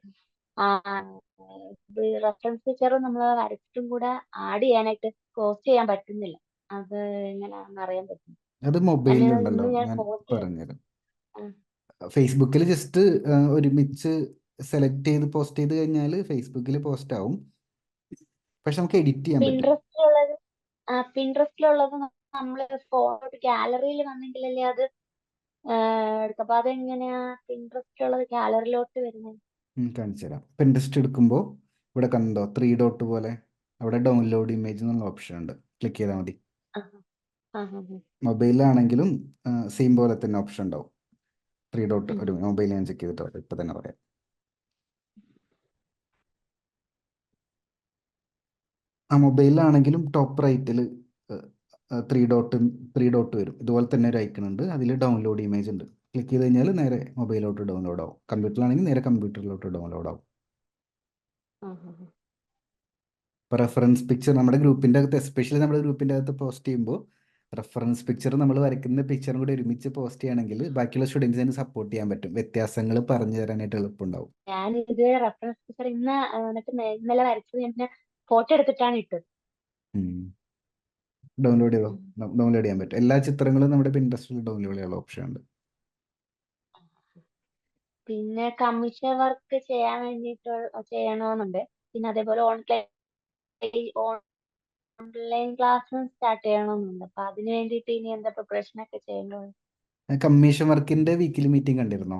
റെഫറൻസ് പിക്ചർ നമ്മൾ വരച്ചിട്ടും കൂടെ ആഡ് ചെയ്യാനായിട്ട് പോസ്റ്റ് ചെയ്യാൻ പറ്റുന്നില്ല. അത് എങ്ങനെയാണെന്ന് അറിയാൻ പറ്റും. അത് ഞാൻ മൊബൈലിലുണ്ടല്ലോ, ഇന്ന് ഞാൻ പോസ്റ്റ് ചെയ്തു. പറഞ്ഞുതരാം. ആ, ഫേസ്ബുക്കിൽ ജസ്റ്റ് ഒരുമിച്ച് സെലക്ട് ചെയ്ത് പോസ്റ്റ് ചെയ്ത് കഴിഞ്ഞാൽ ഫേസ്ബുക്കിൽ പോസ്റ്റ് ആവും. പക്ഷെ നമുക്ക് എഡിറ്റ് ചെയ്യാൻ പറ്റും. പിൻട്രസ്റ്റിലുള്ളത് പിൻട്രസ്റ്റിലുള്ളത് നമ്മള് ഫോട്ടോ ഗാലറിയിൽ വന്നെങ്കിലല്ലേ അത് എടുക്കാം. അപ്പൊ അതെങ്ങനെയാ പിൻട്രസ്റ്റിലുള്ളത് ഗാലറിയിലോട്ട് വരുന്നത്? കാണിച്ചു തരാം. പിൻട്രസ്റ്റ് എടുക്കുമ്പോൾ ഇവിടെ കണ്ടോ 3 ഡോട്ട് പോലെ, അവിടെ ഡൗൺലോഡ് ഇമേജ് എന്നുള്ള ഓപ്ഷൻ ഉണ്ട്. ക്ലിക്ക് ചെയ്താൽ മതി. ആ ആ ആ മൊബൈലിലാണെങ്കിലും സെയിം പോലെ തന്നെ ഓപ്ഷൻ ഉണ്ടാവും. 3 ഡോട്ട്. ഉം. ഒരു മൊബൈൽ ഞാൻ ചെക്ക് ചെയ്തിട്ട് ഇപ്പം തന്നെ പറയാം. ആ മൊബൈലിലാണെങ്കിലും ടോപ്പ് റൈറ്റിൽ 3 ഡോട്ട് വരും. ഇതുപോലെ തന്നെ ഒരു ഐക്കൺ ഉണ്ട്, അതിൽ ഡൗൺലോഡ് ഇമേജ് ഉണ്ട്. ക്ലിക്ക് ചെയ്ത് കഴിഞ്ഞാൽ നേരെ മൊബൈലിലോട്ട് ഡൗൺലോഡ് ആവും. കമ്പ്യൂട്ടറിലാണെങ്കിൽ നേരെ കമ്പ്യൂട്ടറിലോട്ട് ഡൗൺലോഡ് ആവും. ആ, ആ, ആ. ഇപ്പോൾ റെഫറൻസ് പിക്ചർ നമ്മുടെ ഗ്രൂപ്പിൻ്റെ അകത്ത്, എസ്പെഷ്യലി നമ്മുടെ ഗ്രൂപ്പിൻ്റെ അകത്ത് പോസ്റ്റ് ചെയ്യുമ്പോൾ റെഫറൻസ് പിക്ചർ നമ്മൾ വരയ്ക്കുന്ന പിക്ചറും കൂടി ഒരുമിച്ച് പോസ്റ്റ് ചെയ്യണമെങ്കിൽ ബാക്കിയുള്ള സ്റ്റുഡൻസിന് സപ്പോർട്ട് ചെയ്യാൻ പറ്റും. വ്യത്യാസങ്ങൾ പറഞ്ഞു തരാനായിട്ട് എളുപ്പമുണ്ടാവും. ഞാൻ ഇത് റെഫറൻസ് പിക്ചർ എന്നിട്ട് ഇന്നലെ വരച്ചത് ഞാൻ ഫോട്ടോ എടുത്തിട്ടാണ് ഇട്ടത്. ഡൗൺലോഡ് ചെയ്തോ? ഉം. ഡൗൺലോഡ് ചെയ്യാൻ പറ്റും. എല്ലാ ചിത്രങ്ങളും നമ്മുടെ പിൻട്രസ്റ്റിൽ ഡൗൺലോഡ് ചെയ്യാനുള്ള ഓപ്ഷൻ ഉണ്ട്. പിന്നെ കമ്മീഷൻ വർക്ക് ചെയ്യാൻ വേണ്ടിയിട്ട് ചെയ്യണമെന്നുണ്ട്. പിന്നെ അതേപോലെ ഓൺലൈൻ ക്ലാസ്സും സ്റ്റാർട്ട് ചെയ്യണമെന്നുണ്ട്. അപ്പൊ അതിന് വേണ്ടിയിട്ട് ഇനി എന്താ പ്രിപ്പറേഷൻ ഒക്കെ ചെയ്യേണ്ടത്? കമ്മീഷൻ വർക്കിന്റെ വീക്കിലി മീറ്റിംഗ് കണ്ടിരുന്നോ?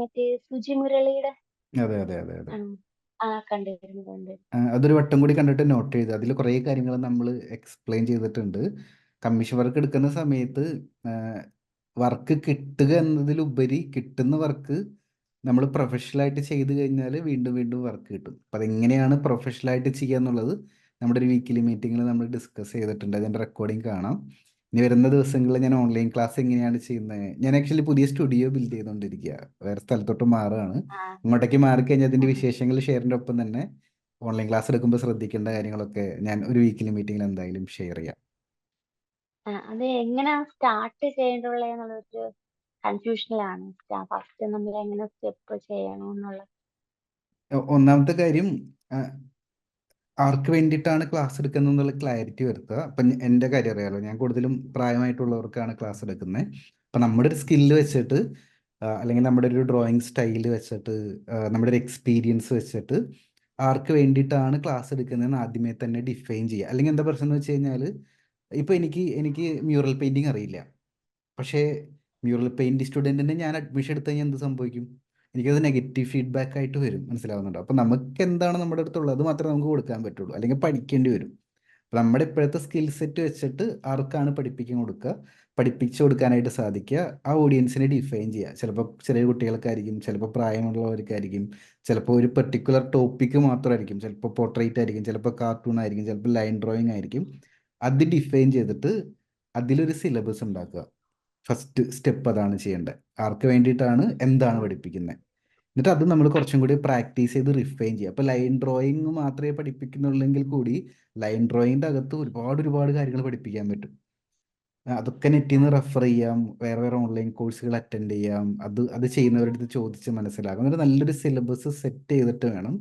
മറ്റേ സുജി മുരളിയുടെ. അതെ അതെ അതെ അതെ. കണ്ടിരുന്നു. അതൊരു വട്ടം കൂടി കണ്ടിട്ട് നോട്ട് ചെയ്ത് അതിൽ കുറേ കാര്യങ്ങൾ നമ്മൾ എക്സ്പ്ലെയിൻ ചെയ്തിട്ടുണ്ട്. കമ്മീഷൻ വർക്ക് എടുക്കുന്ന സമയത്ത് വർക്ക് കിട്ടുക എന്നതിലുപരി കിട്ടുന്ന വർക്ക് നമ്മൾ പ്രൊഫഷണലായിട്ട് ചെയ്ത് കഴിഞ്ഞാൽ വീണ്ടും വീണ്ടും വർക്ക് കിട്ടും. അപ്പം അതെങ്ങനെയാണ് പ്രൊഫഷണലായിട്ട് ചെയ്യുക എന്നുള്ളത് നമ്മുടെ ഒരു വീക്കിലി മീറ്റിങ്ങിൽ നമ്മൾ ഡിസ്കസ് ചെയ്തിട്ടുണ്ട്. അതിൻ്റെ റെക്കോർഡിങ് കാണാം. ഇനി വരുന്ന ദിവസങ്ങളിൽ ഞാൻ ഓൺലൈൻ ക്ലാസ് എങ്ങനെയാണ് ചെയ്യുന്നത്, ഞാൻ ആക്ച്വലി പുതിയ സ്റ്റുഡിയോ ബിൽഡ് ചെയ്തുകൊണ്ടിരിക്കുക, വേറെ സ്ഥലത്തോട്ട് മാറുകയാണ്. ആ അങ്ങോട്ടേക്ക് മാറിക്കഴിഞ്ഞാൽ അതിൻ്റെ ആ വിശേഷങ്ങൾ ഷെയറിൻ്റെ ഒപ്പം തന്നെ ഓൺലൈൻ ക്ലാസ് എടുക്കുമ്പോൾ ശ്രദ്ധിക്കേണ്ട കാര്യങ്ങളൊക്കെ ഞാൻ ഒരു വീക്കിലി മീറ്റിങ്ങിൽ എന്തായാലും ഷെയർ ചെയ്യാം. അത് എങ്ങനെയാ സ്റ്റാർട്ട് ചെയ്യേണ്ടുള്ളത് എന്നുള്ളൊരു കൺഫ്യൂഷനിലാണ്. ഫസ്റ്റ് നമ്മൾ എങ്ങനെ സ്റ്റെപ്പ് ചെയ്യണമെന്നുള്ള. ഒന്നാമത്തെ കാര്യം, ആർക്ക് വേണ്ടിയിട്ടാണ് ക്ലാസ് എടുക്കുന്നത് എന്നുള്ള ക്ലാരിറ്റി വരുത്തുക. അപ്പം എൻ്റെ കാര്യം അറിയാമല്ലോ, ഞാൻ കൂടുതലും പ്രായമായിട്ടുള്ളവർക്കാണ് ക്ലാസ് എടുക്കുന്നത്. അപ്പം നമ്മുടെ ഒരു സ്കില്ല് വെച്ചിട്ട് അല്ലെങ്കിൽ നമ്മുടെ ഒരു ഡ്രോയിങ് സ്റ്റൈല് വെച്ചിട്ട് നമ്മുടെ ഒരു എക്സ്പീരിയൻസ് വെച്ചിട്ട് ആർക്ക് വേണ്ടിയിട്ടാണ് ക്ലാസ് എടുക്കുന്നതെന്ന് ആദ്യമേ തന്നെ ഡിഫൈൻ ചെയ്യുക. അല്ലെങ്കിൽ എന്താ പ്രശ്നം എന്ന് വെച്ച് കഴിഞ്ഞാൽ, ഇപ്പോൾ എനിക്ക് മ്യൂറൽ പെയിൻറ്റിങ് അറിയില്ല. പക്ഷേ മ്യൂറൽ പെയിൻറ് സ്റ്റുഡൻറ്റിന് ഞാൻ അഡ്മിഷൻ എടുത്തു കഴിഞ്ഞാൽ എന്ത് സംഭവിക്കും? എനിക്കത് നെഗറ്റീവ് ഫീഡ്ബാക്ക് ആയിട്ട് വരും. മനസ്സിലാവുന്നുണ്ടോ? അപ്പോൾ നമുക്ക് എന്താണ് നമ്മുടെ അടുത്തുള്ളത് അത് മാത്രമേ നമുക്ക് കൊടുക്കാൻ പറ്റുള്ളൂ, അല്ലെങ്കിൽ പഠിക്കേണ്ടി വരും. അപ്പോൾ നമ്മുടെ ഇപ്പോഴത്തെ സ്കിൽ സെറ്റ് വെച്ചിട്ട് ആർക്കാണ് പഠിപ്പിക്കാൻ കൊടുക്കുക, പഠിപ്പിച്ചു കൊടുക്കാനായിട്ട് സാധിക്കുക, ആ ഓഡിയൻസിനെ ഡിഫൈൻ ചെയ്യുക. ചിലപ്പോൾ ചെറിയ കുട്ടികൾക്കായിരിക്കും, ചിലപ്പോൾ പ്രായമുള്ളവർക്കായിരിക്കും, ചിലപ്പോൾ ഒരു പെർട്ടിക്കുലർ ടോപ്പിക്ക് മാത്രമായിരിക്കും, ചിലപ്പോൾ പോർട്രേറ്റ് ആയിരിക്കും, ചിലപ്പോൾ കാർട്ടൂൺ ആയിരിക്കും, ചിലപ്പോൾ ലൈൻ ഡ്രോയിങ് ആയിരിക്കും. അത് ഡിഫൈൻ ചെയ്തിട്ട് അതിലൊരു സിലബസ് ഉണ്ടാക്കുക. ഫസ്റ്റ് സ്റ്റെപ്പ് അതാണ് ചെയ്യേണ്ടത്. ആർക്ക് വേണ്ടിയിട്ടാണ്, എന്താണ് പഠിപ്പിക്കുന്നത്, എന്നിട്ട് അത് നമ്മൾ കുറച്ചും കൂടി പ്രാക്ടീസ് ചെയ്ത് റിഫൈൻ ചെയ്യുക. അപ്പോൾ ലൈൻ ഡ്രോയിങ് മാത്രമേ പഠിപ്പിക്കുന്നുള്ളെങ്കിൽ കൂടി ലൈൻ ഡ്രോയിങ്ങിൻ്റെ അകത്ത് ഒരുപാട് കാര്യങ്ങൾ പഠിപ്പിക്കാൻ പറ്റും. അതൊക്കെ നെറ്റിൽ നിന്ന് റെഫർ ചെയ്യാം, വേറെ വേറെ ഓൺലൈൻ കോഴ്സുകൾ അറ്റൻഡ് ചെയ്യാം, അത് ചെയ്യുന്നവരുടെ അടുത്ത് ചോദിച്ച് മനസ്സിലാക്കാം. എന്നിട്ട് നല്ലൊരു സിലബസ് സെറ്റ് ചെയ്തിട്ട് വേണം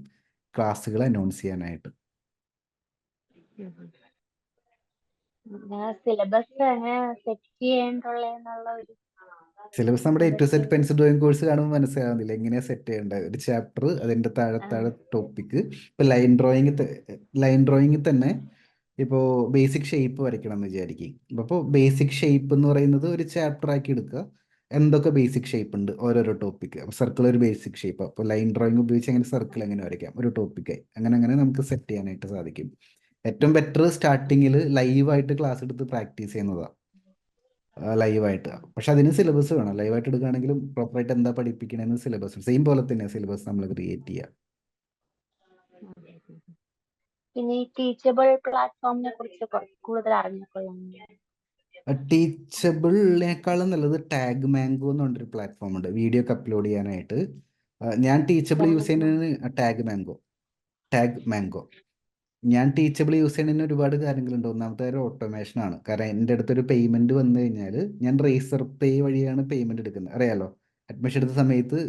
ക്ലാസ്സുകൾ അനൗൺസ് ചെയ്യാനായിട്ട്. സിലബസ് എങ്ങനെ സെറ്റ് ചെയ്യേണ്ടുള്ള ഒരു സിലബസ് നമ്മുടെ A to Z എന്തൊക്കെ. പെൻസിൽ ഡ്രോയിങ് കോഴ്സ് കാണുമ്പോൾ മനസ്സിലാവുന്നില്ല എങ്ങനെയാണ് സെറ്റ് ചെയ്യേണ്ടത്. ഒരു ചാപ്റ്റർ, അതിൻ്റെ താഴെ ടോപ്പിക്ക്. ഇപ്പോൾ ലൈൻ ഡ്രോയിങ്ങിൽ തന്നെ ഇപ്പോൾ ബേസിക് ഷേപ്പ് വരയ്ക്കണം എന്ന് വിചാരിക്കും. അപ്പോൾ ബേസിക് ഷേപ്പ് എന്ന് പറയുന്നത് ഒരു ചാപ്റ്റർ ആക്കി എടുക്കുക. എന്തൊക്കെ ബേസിക് ഷേപ്പ് ഉണ്ട് ഓരോരോ ടോപ്പിക്ക്. അപ്പോൾ സർക്കിൾ ഒരു ബേസിക് ഷേപ്പ്, അപ്പോൾ ലൈൻ ഡ്രോയിങ് ഉപയോഗിച്ച് അങ്ങനെ സർക്കിൾ എങ്ങനെ വരയ്ക്കാം ഒരു ടോപ്പിക്കായി, അങ്ങനെ നമുക്ക് സെറ്റ് ചെയ്യാനായിട്ട് സാധിക്കും. ഏറ്റവും ബെറ്റർ സ്റ്റാർട്ടിങ്ങിൽ ലൈവായിട്ട് ക്ലാസ് എടുത്ത് പ്രാക്ടീസ് ചെയ്യുന്നതാണ്. ലൈവായിട്ട്. പക്ഷെ അതിന് സിലബസ് വേണം. ലൈവായിട്ട് എടുക്കുകയാണെങ്കിലും പ്രോപ്പറായിട്ട് എന്താ പഠിപ്പിക്കണമെന്ന് സിലബസ് സെയിം പോലെ തന്നെ സിലബസ് നമ്മൾ ക്രിയേറ്റ് ചെയ്യുക. പിന്നെ ഈ ടീച്ചബിൾ പ്ലാറ്റ്ഫോമിനെ കുറിച്ച് കൂടുതൽ അറിഞ്ഞിട്ടുള്ളൂ. ടീച്ചബിളിനേക്കാളും നല്ലത് ടാഗ് മാംഗോ എന്ന് പറഞ്ഞൊരു പ്ലാറ്റ്ഫോം ഉണ്ട് വീഡിയോ ഒക്കെ അപ്ലോഡ് ചെയ്യാനായിട്ട്. ഞാൻ ടീച്ചബിൾ യൂസ് ചെയ്യുന്നതിന് ടാഗ് മാംഗോ. ഞാൻ ടീച്ചബിൾ യൂസ് ചെയ്യുന്നതിന് ഒരുപാട് കാര്യങ്ങളുണ്ട്. ഒന്നാമത്തെ കാര്യം ഓട്ടോമേഷൻ ആണ്. കാരണം എൻ്റെ അടുത്തൊരു പേയ്മെൻറ്റ് വന്നു കഴിഞ്ഞാൽ ഞാൻ റേസർ പേ വഴിയാണ് പേയ്മെൻറ്റ് എടുക്കുന്നത്, അറിയാലോ. അഡ്മിഷൻ എടുത്ത സമയത്ത്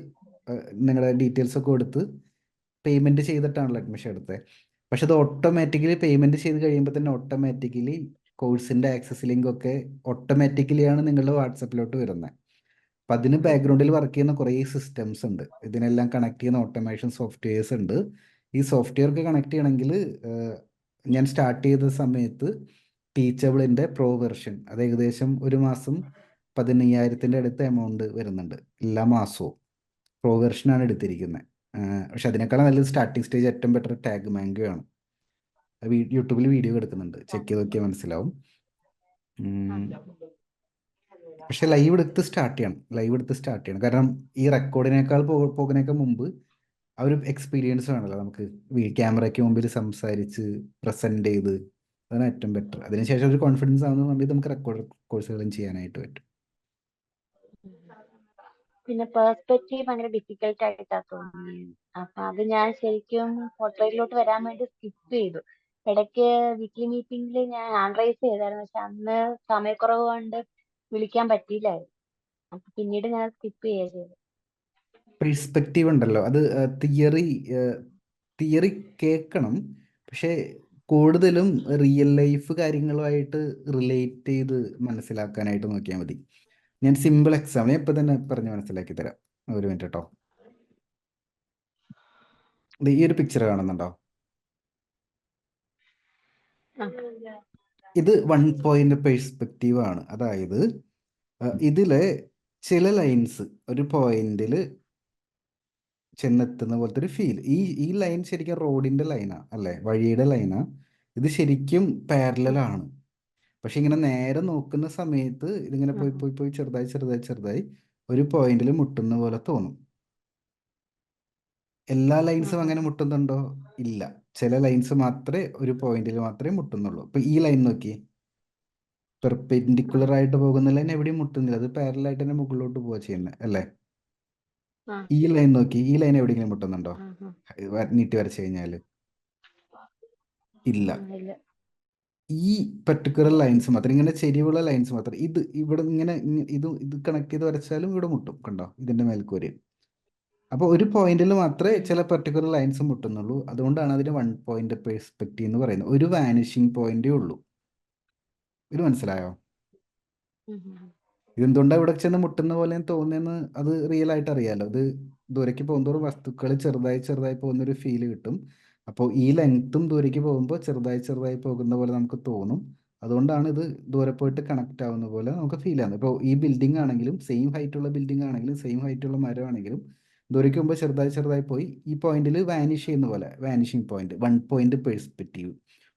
നിങ്ങളുടെ ഡീറ്റെയിൽസ് ഒക്കെ കൊടുത്ത് പേയ്മെൻറ്റ് ചെയ്തിട്ടാണല്ലോ അഡ്മിഷൻ എടുത്തത്. പക്ഷെ അത് ഓട്ടോമാറ്റിക്കലി പേയ്മെൻറ്റ് ചെയ്ത് കഴിയുമ്പോൾ തന്നെ ഓട്ടോമാറ്റിക്കലി കോഴ്സിൻ്റെ ആക്സസ് ലിങ്ക് ഒക്കെ ഓട്ടോമാറ്റിക്കലിയാണ് നിങ്ങളുടെ വാട്സപ്പിലോട്ട് വരുന്നത്. അപ്പം അതിന് ബാക്ക്ഗ്രൗണ്ടിൽ വർക്ക് ചെയ്യുന്ന കുറേ സിസ്റ്റംസ് ഉണ്ട്. ഇതിനെല്ലാം കണക്ട് ചെയ്യുന്ന ഓട്ടോമേഷൻ സോഫ്റ്റ്വെയർസ് ഉണ്ട്. ഈ സോഫ്റ്റ്വെയർക്ക് കണക്ട് ചെയ്യണമെങ്കിൽ ഞാൻ സ്റ്റാർട്ട് ചെയ്ത സമയത്ത് ടീച്ചബിളിൻ്റെ പ്രോ വെർഷൻ അത് ഏകദേശം ഒരു മാസം 15,000 അടുത്ത് എമൗണ്ട് വരുന്നുണ്ട് എല്ലാ മാസവും. പ്രോ വെർഷനാണ് എടുത്തിരിക്കുന്നത്. പക്ഷെ അതിനേക്കാളും നല്ലത് സ്റ്റാർട്ടിംഗ് സ്റ്റേജ് ഏറ്റവും ബെറ്റർ ടാഗ് മാംഗോ ആണ്. യൂട്യൂബിൽ വീഡിയോ എടുക്കുന്നുണ്ട്, ചെക്ക് ചെയ്ത് നോക്കിയാൽ മനസ്സിലാവും. പക്ഷെ ലൈവ് എടുത്ത് സ്റ്റാർട്ട് ചെയ്യണം. കാരണം ഈ റെക്കോർഡിനേക്കാൾ പോകുന്നതിനേക്കാൾ മുമ്പ് ആ ഒരു എക്സ്പീരിയൻസ് വേണമല്ലോ നമുക്ക്. ക്യാമറയ്ക്ക് മുമ്പിൽ സംസാരിച്ച് പ്രസൻറ്റ് ചെയ്ത്, അതാണ് ഏറ്റവും ബെറ്റർ. അതിനുശേഷം ഒരു കോൺഫിഡൻസ് ആവുന്ന സമയത്ത് നമുക്ക് റെക്കോർഡ് കോഴ്സുകളും ചെയ്യാനായിട്ട് പറ്റും. പിന്നെ പേഴ്സ്പെക്റ്റീവ് ഭയങ്കര ഡിഫിക്കൽട്ട് ആയിട്ടാ തോന്നിയത്. അപ്പൊ അത് ഞാൻ ശരിക്കും പോർട്രേറ്റിലോട്ട് വരാൻ വേണ്ടി സ്കിപ്പ് ചെയ്തു. ഇടയ്ക്ക് വീക്ക്ലി മീറ്റിംഗിൽ ഞാൻ ഹാൻഡ് റൈസ് ചെയ്തായിരുന്നു, പക്ഷെ അന്ന് സമയക്കുറവ് കൊണ്ട് വിളിക്കാൻ പറ്റിയില്ലായിരുന്നു. അപ്പൊ പിന്നീട് ഞാൻ സ്കിപ്പ് ചെയ്യുക ചെയ്തു. പെർസ്പെക്റ്റീവ് ഉണ്ടല്ലോ, അത് തിയറി കേൾക്കണം, പക്ഷേ കൂടുതലും റിയൽ ലൈഫ് കാര്യങ്ങളുമായിട്ട് റിലേറ്റ് ചെയ്ത് മനസ്സിലാക്കാനായിട്ട് നോക്കിയാൽ മതി. ഞാൻ സിമ്പിൾ എക്സാമ്പിൾ ഞാൻ ഇപ്പം തന്നെ പറഞ്ഞ് മനസ്സിലാക്കി തരാം. ഒരു മിനിറ്റ് കേട്ടോ. ഈ ഒരു പിക്ചർ കാണുന്നുണ്ടോ? ഇത് 1 പോയിന്റ് പെർസ്പെക്റ്റീവ് ആണ്. അതായത് ഇതിലെ ചില ലൈൻസ് ഒരു പോയിന്റിൽ ചെന്നെത്തുന്ന പോലത്തെ ഒരു ഫീൽ. ഈ ലൈൻ ശരിക്കും റോഡിന്റെ ലൈനാ അല്ലേ, വഴിയുടെ ലൈനാ. ഇത് ശരിക്കും പാരലലാണ്. പക്ഷെ ഇങ്ങനെ നേരെ നോക്കുന്ന സമയത്ത് ഇതിങ്ങനെ പോയി പോയി പോയി ചെറുതായി ഒരു പോയിന്റിൽ മുട്ടുന്ന പോലെ തോന്നും. എല്ലാ ലൈൻസും അങ്ങനെ മുട്ടുന്നുണ്ടോ? ഇല്ല. ചില ലൈൻസ് മാത്രമേ ഒരു പോയിന്റിൽ മാത്രമേ മുട്ടുന്നുള്ളൂ. ഇപ്പൊ ഈ ലൈൻ നോക്കി, പെർപെൻഡിക്കുലർ ആയിട്ട് പോകുന്ന ലൈൻ എവിടെയും മുട്ടുന്നില്ല, അത് പാരലായിട്ട് തന്നെ മുകളിലോട്ട് പോവുക ചെയ്യുന്നത് അല്ലേ. ഈ ലൈൻ നോക്കി, ഈ ലൈൻ എവിടെയെങ്കിലും മുട്ടുന്നുണ്ടോ നീട്ടി വരച്ചു കഴിഞ്ഞാല്? ഇല്ല. ഈ പർട്ടിക്കുലർ ലൈൻസ് മാത്രം, ഇങ്ങനെ ചെരിവുള്ള ലൈൻസ് മാത്രം, ഇത് ഇവിടെ ഇങ്ങനെ ഇത് കണക്ട് ചെയ്ത് വരച്ചാലും ഇവിടെ മുട്ടും. കണ്ടോ ഇതിന്റെ മേൽക്കൂരയിൽ? അപ്പോൾ ഒരു പോയിന്റിൽ മാത്രമേ ചില പർട്ടിക്കുലർ ലൈൻസ് മുട്ടുന്നുള്ളൂ. അതുകൊണ്ടാണ് അതിന് 1 പോയിന്റ് പെർസ്പെക്റ്റീവ് എന്ന് പറയുന്നത്. ഒരു വാനിഷിംഗ് പോയിന്റേ ഉള്ളൂ. ഇത് മനസ്സിലായോ? ഇതെന്തുകൊണ്ടാണ് ഇവിടെ ചെന്ന് മുട്ടുന്ന പോലെ തോന്നുന്നതെന്ന് അത് റിയൽ ആയിട്ട് അറിയാലോ. ഇത് ദൂരേക്ക് പോകുന്നതോറും വസ്തുക്കൾ ചെറുതായി പോകുന്നൊരു ഫീല് കിട്ടും. അപ്പോൾ ഈ ലെങ്ത്തും ദൂരേക്ക് പോകുമ്പോൾ ചെറുതായി പോകുന്ന പോലെ നമുക്ക് തോന്നും. അതുകൊണ്ടാണ് ഇത് ദൂരെ പോയിട്ട് കണക്ട് ആവുന്ന പോലെ നമുക്ക് ഫീൽ ആവുന്നത്. ഇപ്പോൾ ഈ ബിൽഡിംഗ് ആണെങ്കിലും, സെയിം ഹൈറ്റുള്ള ബിൽഡിംഗ് ആണെങ്കിലും, സെയിം ഹൈറ്റുള്ള മരമാണെങ്കിലും, ദൂരേക്ക് പോകുമ്പോൾ ചെറുതായി പോയി ഈ പോയിന്റിൽ വാനിഷ് ചെയ്യുന്ന പോലെ, വാനിഷിംഗ് പോയിന്റ്. 1 പോയിന്റ് പെർസ്പെക്റ്റീവ്,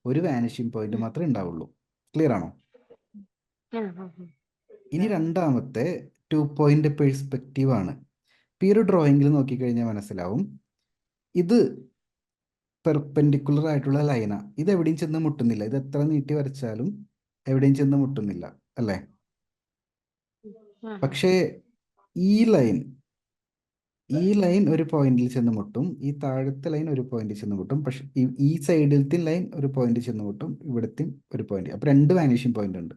ഒരു വാനിഷിംഗ് പോയിന്റ് മാത്രമേ ഉണ്ടാവുള്ളൂ. ക്ലിയർ ആണോ? ഇനി രണ്ടാമത്തെ 2 പോയിന്റ് പെർസ്പെക്റ്റീവ് ആണ്. ഇപ്പം ഈ ഒരു ഡ്രോയിങ്ങിൽ നോക്കിക്കഴിഞ്ഞാൽ മനസ്സിലാവും, ഇത് പെർപെൻഡിക്കുലർ ആയിട്ടുള്ള ലൈനാ. ഇത് എവിടെയും ചെന്ന് മുട്ടുന്നില്ല. ഇത് എത്ര നീട്ടി വരച്ചാലും എവിടെയും ചെന്ന് മുട്ടുന്നില്ല അല്ലേ. പക്ഷേ ഈ ലൈൻ ഒരു പോയിന്റിൽ ചെന്ന് മുട്ടും, ഈ താഴത്തെ ലൈൻ ഒരു പോയിന്റിൽ ചെന്ന് മുട്ടും. പക്ഷെ ഈ സൈഡിലത്തെ ലൈൻ ഒരു പോയിന്റിൽ ചെന്ന് മുട്ടും, ഇവിടുത്തെ ഒരു പോയിന്റ്. അപ്പൊ 2 വാനിഷിംഗ് പോയിന്റ് ഉണ്ട്.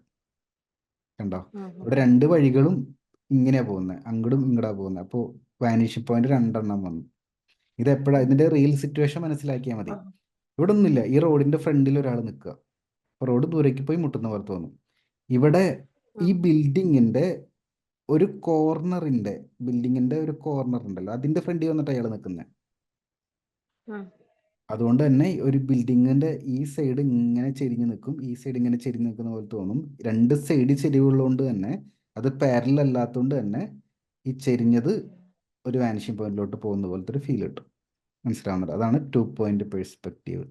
കണ്ടോ? ഇവിടെ 2 വഴികളും ഇങ്ങനെയാ പോകുന്നത്, അങ്ങോട്ടും ഇങ്ങടാ പോകുന്നത്. അപ്പോൾ വാനിഷിംഗ് പോയിന്റ് 2 വന്നു. ഇത് എപ്പോഴാ ഇതിന്റെ റിയൽ സിറ്റുവേഷൻ മനസ്സിലാക്കിയാൽ മതി. ഇവിടെ ഒന്നുമില്ല, ഈ റോഡിന്റെ ഫ്രണ്ടിൽ ഒരാൾ നിൽക്കുക, അപ്പോൾ റോഡ് ദൂരേക്ക് പോയി മുട്ടുന്ന പോലെ തോന്നും. ഇവിടെ ഈ ബിൽഡിങ്ങിന്റെ ഒരു കോർണറിന്റെ ഉണ്ടല്ലോ, അതിന്റെ ഫ്രണ്ടിൽ വന്നിട്ട് അയാൾ നിൽക്കുന്നത്. അതുകൊണ്ട് തന്നെ ഒരു ബിൽഡിങ്ങിന്റെ ഈ സൈഡ് ഇങ്ങനെ ചെരിഞ്ഞ് നിൽക്കും, ഈ സൈഡ് ഇങ്ങനെ ചെരിഞ്ഞ് നിൽക്കുന്ന പോലെ തോന്നും. 2 സൈഡ് ചെരിവുള്ളതുകൊണ്ട് തന്നെ, അത് പാരലൽ അല്ലാത്തതുകൊണ്ട് തന്നെ ഈ ചെരിഞ്ഞത് ഒരു വാനിഷിംഗ് പോയിന്റിലോട്ട് പോകുന്ന പോലത്തെ ഒരു ഫീൽ കിട്ടും. മനസ്സിലാവുന്നുണ്ട്? അതാണ് 2 പോയിന്റ് പെർസ്പെക്റ്റീവ്.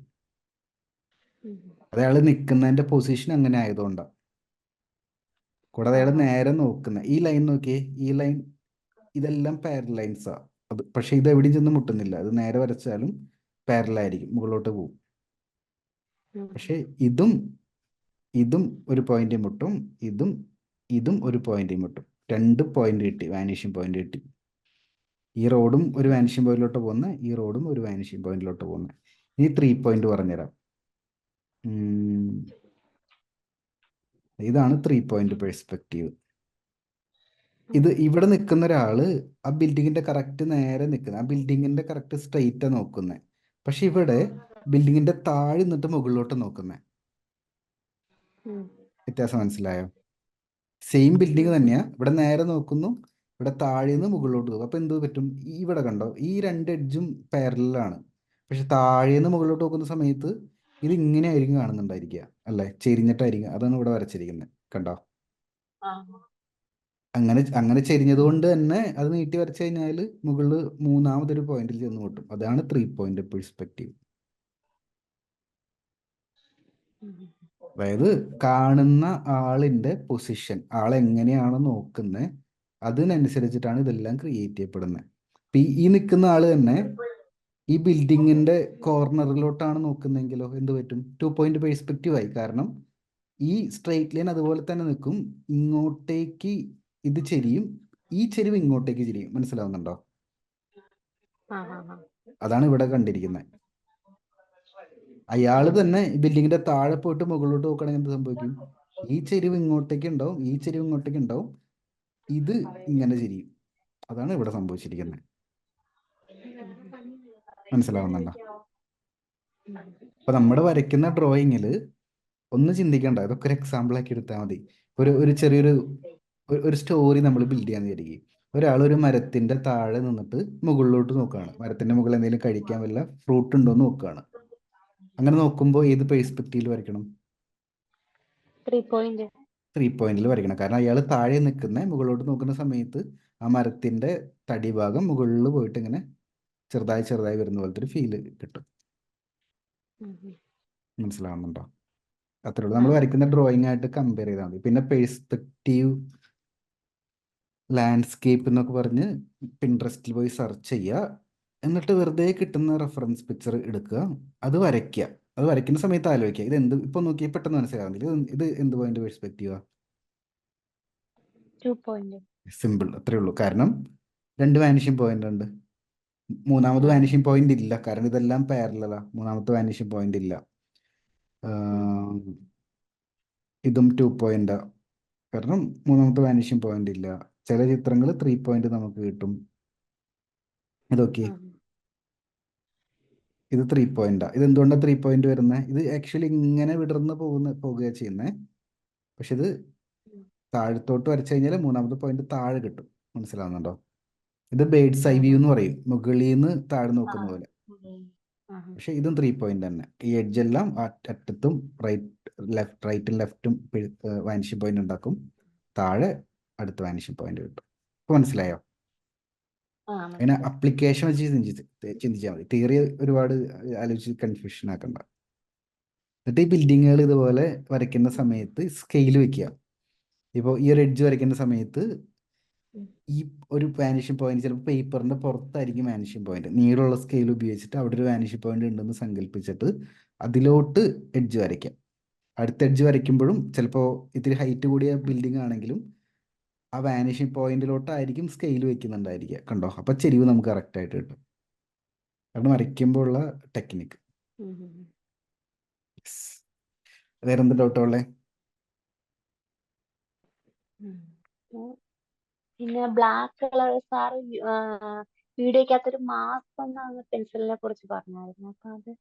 അയാൾ നിൽക്കുന്നതിന്റെ പൊസിഷൻ അങ്ങനെ ആയതുകൊണ്ടാണ്. കൂടാതെ അയാൾ നേരെ നോക്കുന്ന ഈ ലൈൻ നോക്കിയേ, ഈ ലൈൻ ഇതെല്ലാം പാരലൽ ലൈൻസാ. അത് പക്ഷെ ഇത് എവിടെയും ചെന്ന് മുട്ടുന്നില്ല. അത് നേരെ വരച്ചാലും പാരലായിരിക്കും, മുകളിലോട്ട് പോകും. പക്ഷെ ഇതും ഒരു പോയിന്റ് മുട്ടും, ഇതും ഒരു പോയിന്റ് മുട്ടും. 2 പോയിന്റ് കിട്ടി, വാനിഷിംഗ് പോയിന്റ് കിട്ടി. ഈ റോഡും ഒരു വാനിഷിംഗ് പോയിന്റിലോട്ട് പോകുന്ന, ഈ റോഡും ഒരു വാനിഷിംഗ് പോയിന്റിലോട്ട് പോകുന്ന. ഈ 3 പോയിന്റ് പറഞ്ഞുതരാം. ഇതാണ് 3 പോയിന്റ് പെർസ്പെക്റ്റീവ്. ഇവിടെ നിൽക്കുന്ന ഒരാള് ആ ബിൽഡിങ്ങിന്റെ കറക്റ്റ് നേരെ നിൽക്കുന്നത്, ആ ബിൽഡിങ്ങിന്റെ കറക്റ്റ് സ്ട്രെയിറ്റാ നോക്കുന്നത്. പക്ഷെ ഇവിടെ ബിൽഡിങ്ങിന്റെ താഴെ നിന്നിട്ട് മുകളിലോട്ട് നോക്കുന്നത്. വ്യത്യാസം മനസ്സിലായോ? സെയിം ബിൽഡിംഗ് തന്നെയാ, ഇവിടെ നേരെ നോക്കുന്നു, ഇവിടെ താഴെ നിന്ന് മുകളിലോട്ട് നോക്കും. അപ്പൊ എന്ത് പറ്റും? ഇവിടെ കണ്ടോ, ഈ രണ്ട് എഡ്ജും പാരലാണ്. പക്ഷെ താഴെ നിന്ന് മുകളിലോട്ട് നോക്കുന്ന സമയത്ത് ഇത് ഇങ്ങനെ ആയിരിക്കും കാണുന്നുണ്ടായിരിക്കുക, അല്ലേ? ചെരിഞ്ഞിട്ടായിരിക്കും. അതാണ് ഇവിടെ വരച്ചിരിക്കുന്നത്, കണ്ടോ? അങ്ങനെ ചെരിഞ്ഞത് കൊണ്ട് തന്നെ അത് നീട്ടി വരച്ചു കഴിഞ്ഞാൽ മുകളിൽ മൂന്നാമതൊരു പോയിന്റിൽ ചെന്ന് മുട്ടും. അതാണ് 3 പോയിന്റ് പെർസ്പെക്റ്റീവ്. അതായത് കാണുന്ന ആളിന്റെ പൊസിഷൻ, ആളെങ്ങനെയാണ് നോക്കുന്നത്, അതിനനുസരിച്ചിട്ടാണ് ഇതെല്ലാം ക്രിയേറ്റ് ചെയ്യപ്പെടുന്നത്. ഈ നിൽക്കുന്ന ആള് തന്നെ ഈ ബിൽഡിങ്ങിന്റെ കോർണറിലോട്ടാണ് നോക്കുന്നതെങ്കിലോ എന്ത് പറ്റും? 2 പോയിന്റ് പെർസ്പെക്റ്റീവ് ആയി. കാരണം ഈ സ്ട്രെയിറ്റ് ലൈൻ അതുപോലെ തന്നെ നിൽക്കും, ഇങ്ങോട്ടേക്ക് ഇത് ചെരിയും, ഈ ചെരിവ് ഇങ്ങോട്ടേക്ക് ചെരിയും. മനസ്സിലാവുന്നുണ്ടോ? അതാണ് ഇവിടെ കണ്ടിരിക്കുന്നത്. അയാൾ തന്നെ ബിൽഡിങ്ങിന്റെ താഴെ പോയിട്ട് മുകളിലോട്ട് നോക്കുകയാണെങ്കിൽ എന്ത് സംഭവിക്കും? ഈ ചെരിവ് ഇങ്ങോട്ടേക്ക് ഉണ്ടാവും, ഈ ചെരിവ് ഇങ്ങോട്ടേക്ക് ഉണ്ടാവും, ഇത് ഇങ്ങനെ ചെരിയും. അതാണ് ഇവിടെ സംഭവിച്ചിരിക്കുന്നത്. മനസ്സിലാവുന്നുണ്ടോ? അപ്പൊ നമ്മുടെ വരയ്ക്കുന്ന ഡ്രോയിങ്ങിൽ ഒന്ന് ചിന്തിക്കണ്ട, ഇതൊക്കെ ഒരു എക്സാമ്പിൾ ആക്കി എടുത്താൽ മതി. ഒരു ചെറിയൊരു ഒരു സ്റ്റോറി നമ്മൾ ബിൽഡ് ചെയ്യാന്ന് വിചാരിക്കും. ഒരാൾ ഒരു മരത്തിന്റെ താഴെ നിന്നിട്ട് മുകളിലോട്ട് നോക്കുകയാണ്. മരത്തിന്റെ മുകളിൽ എന്തെങ്കിലും കഴിക്കാൻ വല്ല ഫ്രൂട്ട് ഉണ്ടോ എന്ന് നോക്കുകയാണ്. അങ്ങനെ നോക്കുമ്പോൾ ഏത് പെർസ്പെക്റ്റീവിൽ വരയ്ക്കണം? 3 പോയിന്റിൽ വരയ്ക്കണം. കാരണം അയാൾ താഴെ നിൽക്കുന്ന മുകളിലോട്ട് നോക്കുന്ന സമയത്ത് ആ മരത്തിന്റെ തടി ഭാഗം മുകളിൽ പോയിട്ട് ഇങ്ങനെ ചെറുതായി ചെറുതായി വരുന്ന പോലത്തെ ഒരു ഫീല് കിട്ടും. മനസ്സിലാവുന്നുണ്ടോ? അത്രേ ഉള്ളൂ. നമ്മൾ വരയ്ക്കുന്ന ഡ്രോയിങ് ആയിട്ട് കമ്പയർ ചെയ്താൽ മതി. പിന്നെ പെർസ്പെക്റ്റീവ് ലാൻഡ്സ്കേപ്പ് എന്നൊക്കെ പറഞ്ഞ് പിൻട്രസ്റ്റിൽ പോയി സെർച്ച് ചെയ്യുക, എന്നിട്ട് വെറുതെ കിട്ടുന്ന റെഫറൻസ് പിക്ചർ എടുക്കുക, അത് വരയ്ക്കുക. അത് വരയ്ക്കുന്ന സമയത്ത് ആലോചിക്കുക, ഇത് എന്ത്, ഇപ്പൊ നോക്കി പെട്ടെന്ന് മനസ്സിലാവുന്നില്ല, ഇത് എന്ത് പോയിന്റ് പെർസ്പെക്റ്റീവാ? 2 പോയിന്റ്. സിമ്പിൾ, അത്രേ ഉള്ളൂ. കാരണം 2 വാനിഷിംഗ് പോയിന്റ് ഉണ്ട്, മൂന്നാമത് വാനിഷിംഗ് പോയിന്റ് ഇല്ല. കാരണം ഇതെല്ലാം പാരലലാ, മൂന്നാമത്തെ വാനിഷിംഗ് പോയിന്റ് ഇല്ല. ഇതും 2 പോയിന്റാ, കാരണം മൂന്നാമത്തെ വാനിഷിംഗ് പോയിന്റ് ഇല്ല. ചില ചിത്രങ്ങൾ 3 പോയിന്റ് നമുക്ക് കിട്ടും. ഇതൊക്കെ ഇത് 3 പോയിന്റാ. ഇത് എന്തുകൊണ്ടാണ് 3 പോയിന്റ് വരുന്നത്? ഇത് ആക്ച്വലി ഇങ്ങനെ വിടർന്ന് പോകുകയാണ് ചെയ്യുന്നത്. പക്ഷെ ഇത് താഴത്തോട്ട് വരച്ചു കഴിഞ്ഞാൽ മൂന്നാമത്തെ പോയിന്റ് താഴെ കിട്ടും. മനസ്സിലാവുന്നുണ്ടോ? ഇത് ബേഡ്സ് ഐ വ്യൂ എന്ന് പറയും, മുകളിൽ നിന്ന് താഴെ നോക്കുന്ന പോലെ. പക്ഷെ ഇതും 3 പോയിന്റ് തന്നെ. ഈ എഡ്ജെല്ലാം അറ്റത്തും റൈറ്റും ലെഫ്റ്റും വാനിഷിംഗ് പോയിന്റ് ഉണ്ടാക്കും, താഴെ അടുത്ത വാനിഷിംഗ് പോയിന്റ് കിട്ടും. ഇപ്പൊ മനസ്സിലായോ? അതിന് അപ്ലിക്കേഷൻ വെച്ച് ചിന്തിച്ചാൽ മതി. തിയറി ഒരുപാട് ആലോചിച്ച് കൺഫ്യൂഷൻ ആക്കണ്ട. എന്നിട്ട് ഈ ബിൽഡിങ്ങുകൾ ഇതുപോലെ വരയ്ക്കുന്ന സമയത്ത് സ്കെയിൽ വെക്കുക. ഇപ്പോൾ ഈ ഒരു എഡ്ജ് വരയ്ക്കുന്ന സമയത്ത് ഈ ഒരു വാനിഷിംഗ് പോയിന്റ് ചിലപ്പോൾ പേപ്പറിന്റെ പുറത്തായിരിക്കും വാനിഷിംഗ് പോയിന്റ്. നീളമുള്ള സ്കെയിൽ ഉപയോഗിച്ചിട്ട് അവിടെ ഒരു വാനിഷിംഗ് പോയിന്റ് ഉണ്ടെന്ന് സങ്കല്പിച്ചിട്ട് അതിലോട്ട് എഡ്ജ് വരയ്ക്കാം. അടുത്ത എഡ്ജ് വരയ്ക്കുമ്പോഴും ചിലപ്പോൾ ഇത്തിരി ഹൈറ്റ് കൂടിയ ബിൽഡിംഗ് ആണെങ്കിലും ആ വാനിഷിംഗ് പോയിന്റിലോട്ടായിരിക്കും സ്കെയിൽ വെക്കുന്നുണ്ടായിരിക്കുക. കണ്ടോ? അപ്പൊ ചെരിവ് നമുക്ക് കറക്റ്റ് ആയിട്ട് കിട്ടും. അതാണ് വരയ്ക്കുമ്പോൾ ഉള്ള ടെക്നിക്ക്. വേറെന്ത് ഡൗട്ടുള്ളേ? പിന്നെ ബ്ലാക്ക് കളർ സാറ് വീഡിയോക്കകത്തൊരു മാസ്ക് എന്ന പെൻസിലിനെ കുറിച്ച് പറഞ്ഞായിരുന്നു. അപ്പൊ അത്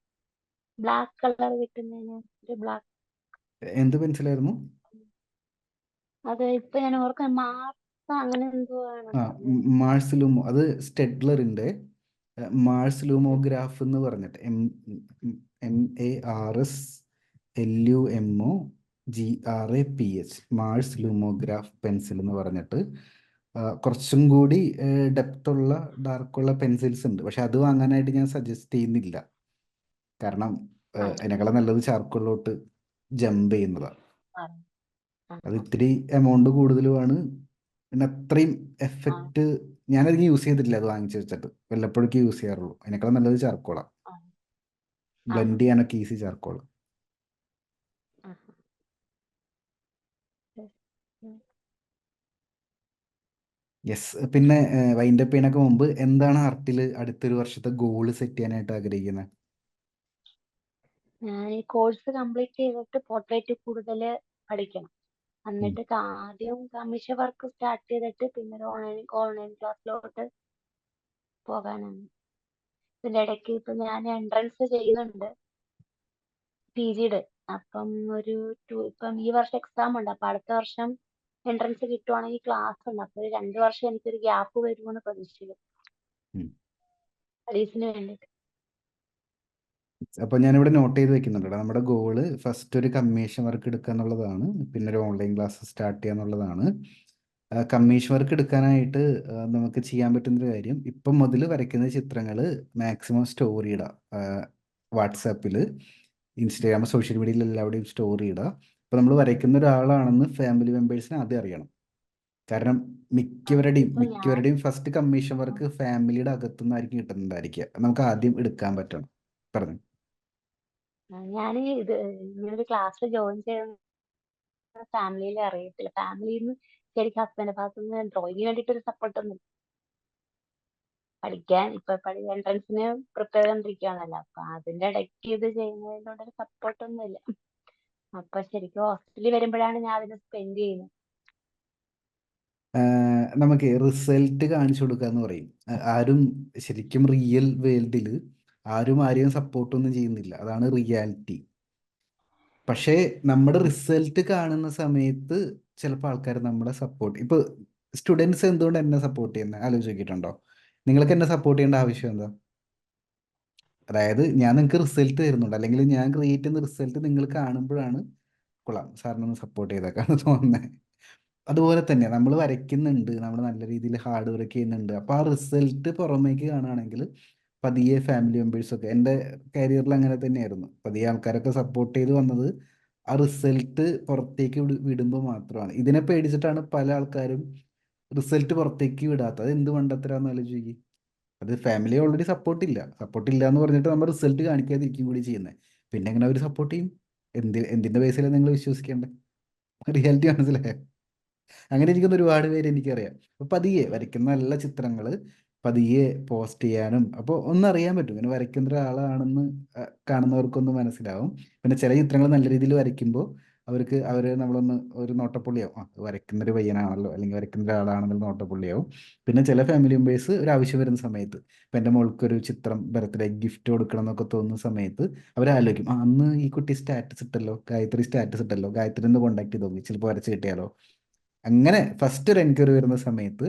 ബ്ലാക്ക് കളർ കിട്ടുന്നതിന് ഒരു ബ്ലാക്ക്, എന്ത് പെൻസിലായിരുന്നു? അത് ഇപ്പൊ ഞാൻ ഓർക്കാൻ, മാസ്ക് അങ്ങനെ എന്തോ ആണ്. മാർസ് ലൂമോ, അത് സ്റ്റെഡ്ലറിന്റെ മാർസ് ലൂമോഗ്രാഫ് എന്ന് പറഞ്ഞിട്ട് MARSLUMOGRAPH മാർസ് ലൂമോഗ്രാഫ് പെൻസിൽ എന്ന് പറഞ്ഞിട്ട് കുറച്ചും കൂടി ഡെപ്ത് ഉള്ള ഡാർക്കുള്ള പെൻസിൽസ് ഉണ്ട്. പക്ഷെ അത് വാങ്ങാനായിട്ട് ഞാൻ സജസ്റ്റ് ചെയ്യുന്നില്ല. കാരണം അതിനേക്കാളും നല്ലത് ചാർക്കോളിലോട്ട് ജമ്പ് ചെയ്യുന്നതാണ്. അത് ഇത്തിരി എമൗണ്ട് കൂടുതലുമാണ്, പിന്നെ അത്രയും എഫക്റ്റ് ഞാനധികം യൂസ് ചെയ്തിട്ടില്ല. അത് വാങ്ങിച്ചു വെച്ചിട്ട് വല്ലപ്പോഴേക്ക് യൂസ് ചെയ്യാറുള്ളൂ. അതിനേക്കാളും നല്ലത് ചാർക്കോളാണ്. ബ്ലെൻഡ് ചെയ്യാനൊക്കെ ഈസി ചാർക്കോള്. യെസ്. പിന്നെ വൈൻഡപ്പ് ചെയ്യാനൊക്കെ മുമ്പ് എന്താണ് ആർട്ടിൽ അടുത്തൊരു വർഷത്തെ ഗോള് സെറ്റ് ചെയ്യാനായിട്ട് ആഗ്രഹിക്കുന്നത്? ഞാൻ ഈ കോഴ്സ് കംപ്ലീറ്റ് ചെയ്തിട്ട് പോർട്രേറ്റ് കൂടുതൽ പഠിക്കണം. എന്നിട്ട് ആദ്യം കമ്മീഷൻ വർക്ക് സ്റ്റാർട്ട് ചെയ്തിട്ട് പിന്നെ ഒരു ഓൺലൈൻ ക്ലാസ്സിലോട്ട് പോകാനാണ്. ഇതിന്റെ ഇടയ്ക്ക് ഇപ്പൊ ഞാൻ എൻട്രൻസ് ചെയ്യുന്നുണ്ട് PGയുടെ. അപ്പം ഇപ്പം ഈ വർഷം എക്സാം ഉണ്ട്. അപ്പൊ അടുത്ത വർഷം എൻട്രൻസ് കിട്ടുവാണെങ്കിൽ ക്ലാസ് ഉണ്ട്. അപ്പൊ 2 വർഷം എനിക്കൊരു ഗ്യാപ്പ് വരുമെന്ന് പ്രതീക്ഷിക്കുന്നു സ്റ്റഡീസിന് വേണ്ടിയിട്ട്. അപ്പോൾ ഞാനിവിടെ നോട്ട് ചെയ്ത് വെക്കുന്നുണ്ട്. നമ്മുടെ ഗോള് ഫസ്റ്റ് ഒരു കമ്മീഷൻ വർക്ക് എടുക്കുക എന്നുള്ളതാണ്, പിന്നെ ഒരു ഓൺലൈൻ ക്ലാസ് സ്റ്റാർട്ട് ചെയ്യുക എന്നുള്ളതാണ്. കമ്മീഷൻ വർക്ക് എടുക്കാനായിട്ട് നമുക്ക് ചെയ്യാൻ പറ്റുന്നൊരു കാര്യം, ഇപ്പം മുതൽ വരയ്ക്കുന്ന ചിത്രങ്ങൾ മാക്സിമം സ്റ്റോറി ഇടാം. വാട്സാപ്പിൽ, ഇൻസ്റ്റാഗ്രാം, സോഷ്യൽ മീഡിയയിൽ എല്ലാവിടെയും സ്റ്റോറി ഇടുക. അപ്പോൾ നമ്മൾ വരയ്ക്കുന്ന ഒരാളാണെന്ന് ഫാമിലി മെമ്പേഴ്സിന് ആദ്യം അറിയണം. കാരണം ഇപ്പൊ ഞാൻ മിക്കവരുടെയും ഫസ്റ്റ് കമ്മീഷൻ വർക്ക് ഫാമിലിയുടെ അകത്തുനിന്നായിരിക്കും കിട്ടുന്നുണ്ടായിരിക്കുക. നമുക്ക് ആദ്യം എടുക്കാൻ പറ്റണം. പറഞ്ഞു. ഇത് ഇങ്ങനൊരു ക്ലാസ്സിൽ ജോയിൻ ചെയ്യുന്ന ഫാമിലിയിൽ അറിയത്തില്ല. ഫാമിലിയിൽ നിന്ന് ശരിക്കും ഹസ്ബൻഡ് ഭാഗത്തു നിന്ന് ഡ്രോയിങ്ങിന് വേണ്ടിയിട്ട് ഒരു സപ്പോർട്ട് ഒന്നും പഠിക്കാൻ ഇപ്പൊ എൻട്രൻസിന് പ്രിപ്പയർ ചെയ്തോണ്ടിരിക്കുകയാണല്ലോ. അപ്പൊ അതിന്റെ ഇടയ്ക്ക് ഇത് ചെയ്യുന്നതിനോട് ഒരു സപ്പോർട്ട് ഒന്നും ഇല്ല. അപ്പൊ ശരിക്കും ഹോസ്റ്റലിൽ വരുമ്പോഴാണ് ഞാൻ അതിന് സ്പെൻഡ് ചെയ്യുന്നത്. നമുക്ക് റിസൾട്ട് കാണിച്ചു കൊടുക്കുക എന്ന് പറയും. ആരും ശരിക്കും റിയൽ വേൾഡിൽ ആരും ആരെയും സപ്പോർട്ടൊന്നും ചെയ്യുന്നില്ല. അതാണ് റിയാലിറ്റി. പക്ഷേ നമ്മുടെ റിസൾട്ട് കാണുന്ന സമയത്ത് ചിലപ്പോൾ ആൾക്കാർ നമ്മളെ സപ്പോർട്ട്, ഇപ്പോൾ സ്റ്റുഡൻസ് എന്തുകൊണ്ട് എന്നെ സപ്പോർട്ട് ചെയ്യുന്നത് ആലോചിച്ച് നോക്കിയിട്ടുണ്ടോ? നിങ്ങൾക്ക് എന്നെ സപ്പോർട്ട് ചെയ്യേണ്ട ആവശ്യം എന്താ? അതായത് ഞാൻ നിങ്ങൾക്ക് റിസൾട്ട് തരുന്നുണ്ട്, അല്ലെങ്കിൽ ഞാൻ ക്രിയേറ്റ് ചെയ്യുന്ന റിസൾട്ട് നിങ്ങൾ കാണുമ്പോഴാണ് കൊള്ളാം സാറിനൊന്ന് സപ്പോർട്ട് ചെയ്തേക്കാന്ന് തോന്നുന്നത്. അതുപോലെ തന്നെ നമ്മൾ വരയ്ക്കുന്നുണ്ട്, നമ്മൾ നല്ല രീതിയിൽ ഹാർഡ് വർക്ക് ചെയ്യുന്നുണ്ട്. അപ്പോൾ ആ റിസൾട്ട് പുറമേക്ക് കാണുകയാണെങ്കിൽ പതിയെ ഫാമിലി മെമ്പേഴ്സൊക്കെ, എൻ്റെ കരിയറിൽ അങ്ങനെ തന്നെയായിരുന്നു, പതിയെ ആൾക്കാരൊക്കെ സപ്പോർട്ട് ചെയ്ത് വന്നത് ആ റിസൾട്ട് പുറത്തേക്ക് വിടുമ്പോൾ മാത്രമാണ്. ഇതിനെ പേടിച്ചിട്ടാണ് പല ആൾക്കാരും റിസൾട്ട് പുറത്തേക്ക് വിടാത്തത്. അത് എന്ത് മണ്ടത്തരാന്ന് ആലോചിക്കുക. അത് ഫാമിലി ഓൾറെഡി സപ്പോർട്ടില്ല എന്ന് പറഞ്ഞിട്ട് നമ്മൾ റിസൾട്ട് കാണിക്കാതിരിക്കും കൂടി ചെയ്യുന്നത്. പിന്നെ എങ്ങനെ അവർ സപ്പോർട്ട് ചെയ്യും? എന്തിൻ്റെ ബേസിലാണ് നിങ്ങൾ വിശ്വസിക്കേണ്ടത്? റിയാലിറ്റി മനസ്സിലായോ? അങ്ങനെ ഇരിക്കുന്ന ഒരുപാട് പേര് എനിക്കറിയാം. അപ്പോൾ പതിയെ വരയ്ക്കുന്ന നല്ല ചിത്രങ്ങൾ പതിയെ പോസ്റ്റ് ചെയ്യാനും, അപ്പോൾ ഒന്നറിയാൻ പറ്റും ഇങ്ങനെ വരയ്ക്കുന്ന ഒരാളാണെന്ന്. കാണുന്നവർക്കൊന്ന് മനസ്സിലാവും. പിന്നെ ചില ചിത്രങ്ങൾ നല്ല രീതിയിൽ വരയ്ക്കുമ്പോൾ അവർ നമ്മളൊന്ന് ഒരു നോട്ടപ്പുള്ളിയാവും, വരയ്ക്കുന്ന ഒരു പയ്യനാണല്ലോ അല്ലെങ്കിൽ വരയ്ക്കുന്ന ഒരാളാണെന്നുള്ള നോട്ടപ്പുള്ളിയാവും. പിന്നെ ചില ഫാമിലി മെമ്പേഴ്സ് ഒരു ആവശ്യം വരുന്ന സമയത്ത്, ഇപ്പം എൻ്റെ മോൾക്കൊരു ചിത്രം ബർത്ത്ഡേ ഗിഫ്റ്റ് കൊടുക്കണം എന്നൊക്കെ തോന്നുന്ന സമയത്ത് അവരാലോചിക്കും, അന്ന് ഈ കുട്ടി സ്റ്റാറ്റസ് ഇട്ടല്ലോ, ഗായത്രി സ്റ്റാറ്റസ് ഇട്ടല്ലോ, ഗായത്രി ഒന്ന് കോൺടാക്ട് ചെയ്ത് നോക്കി, ചിലപ്പോൾ വരച്ച് കിട്ടിയാലോ. അങ്ങനെ ഫസ്റ്റ് ഒരു എൻക്വയറി വരുന്ന സമയത്ത്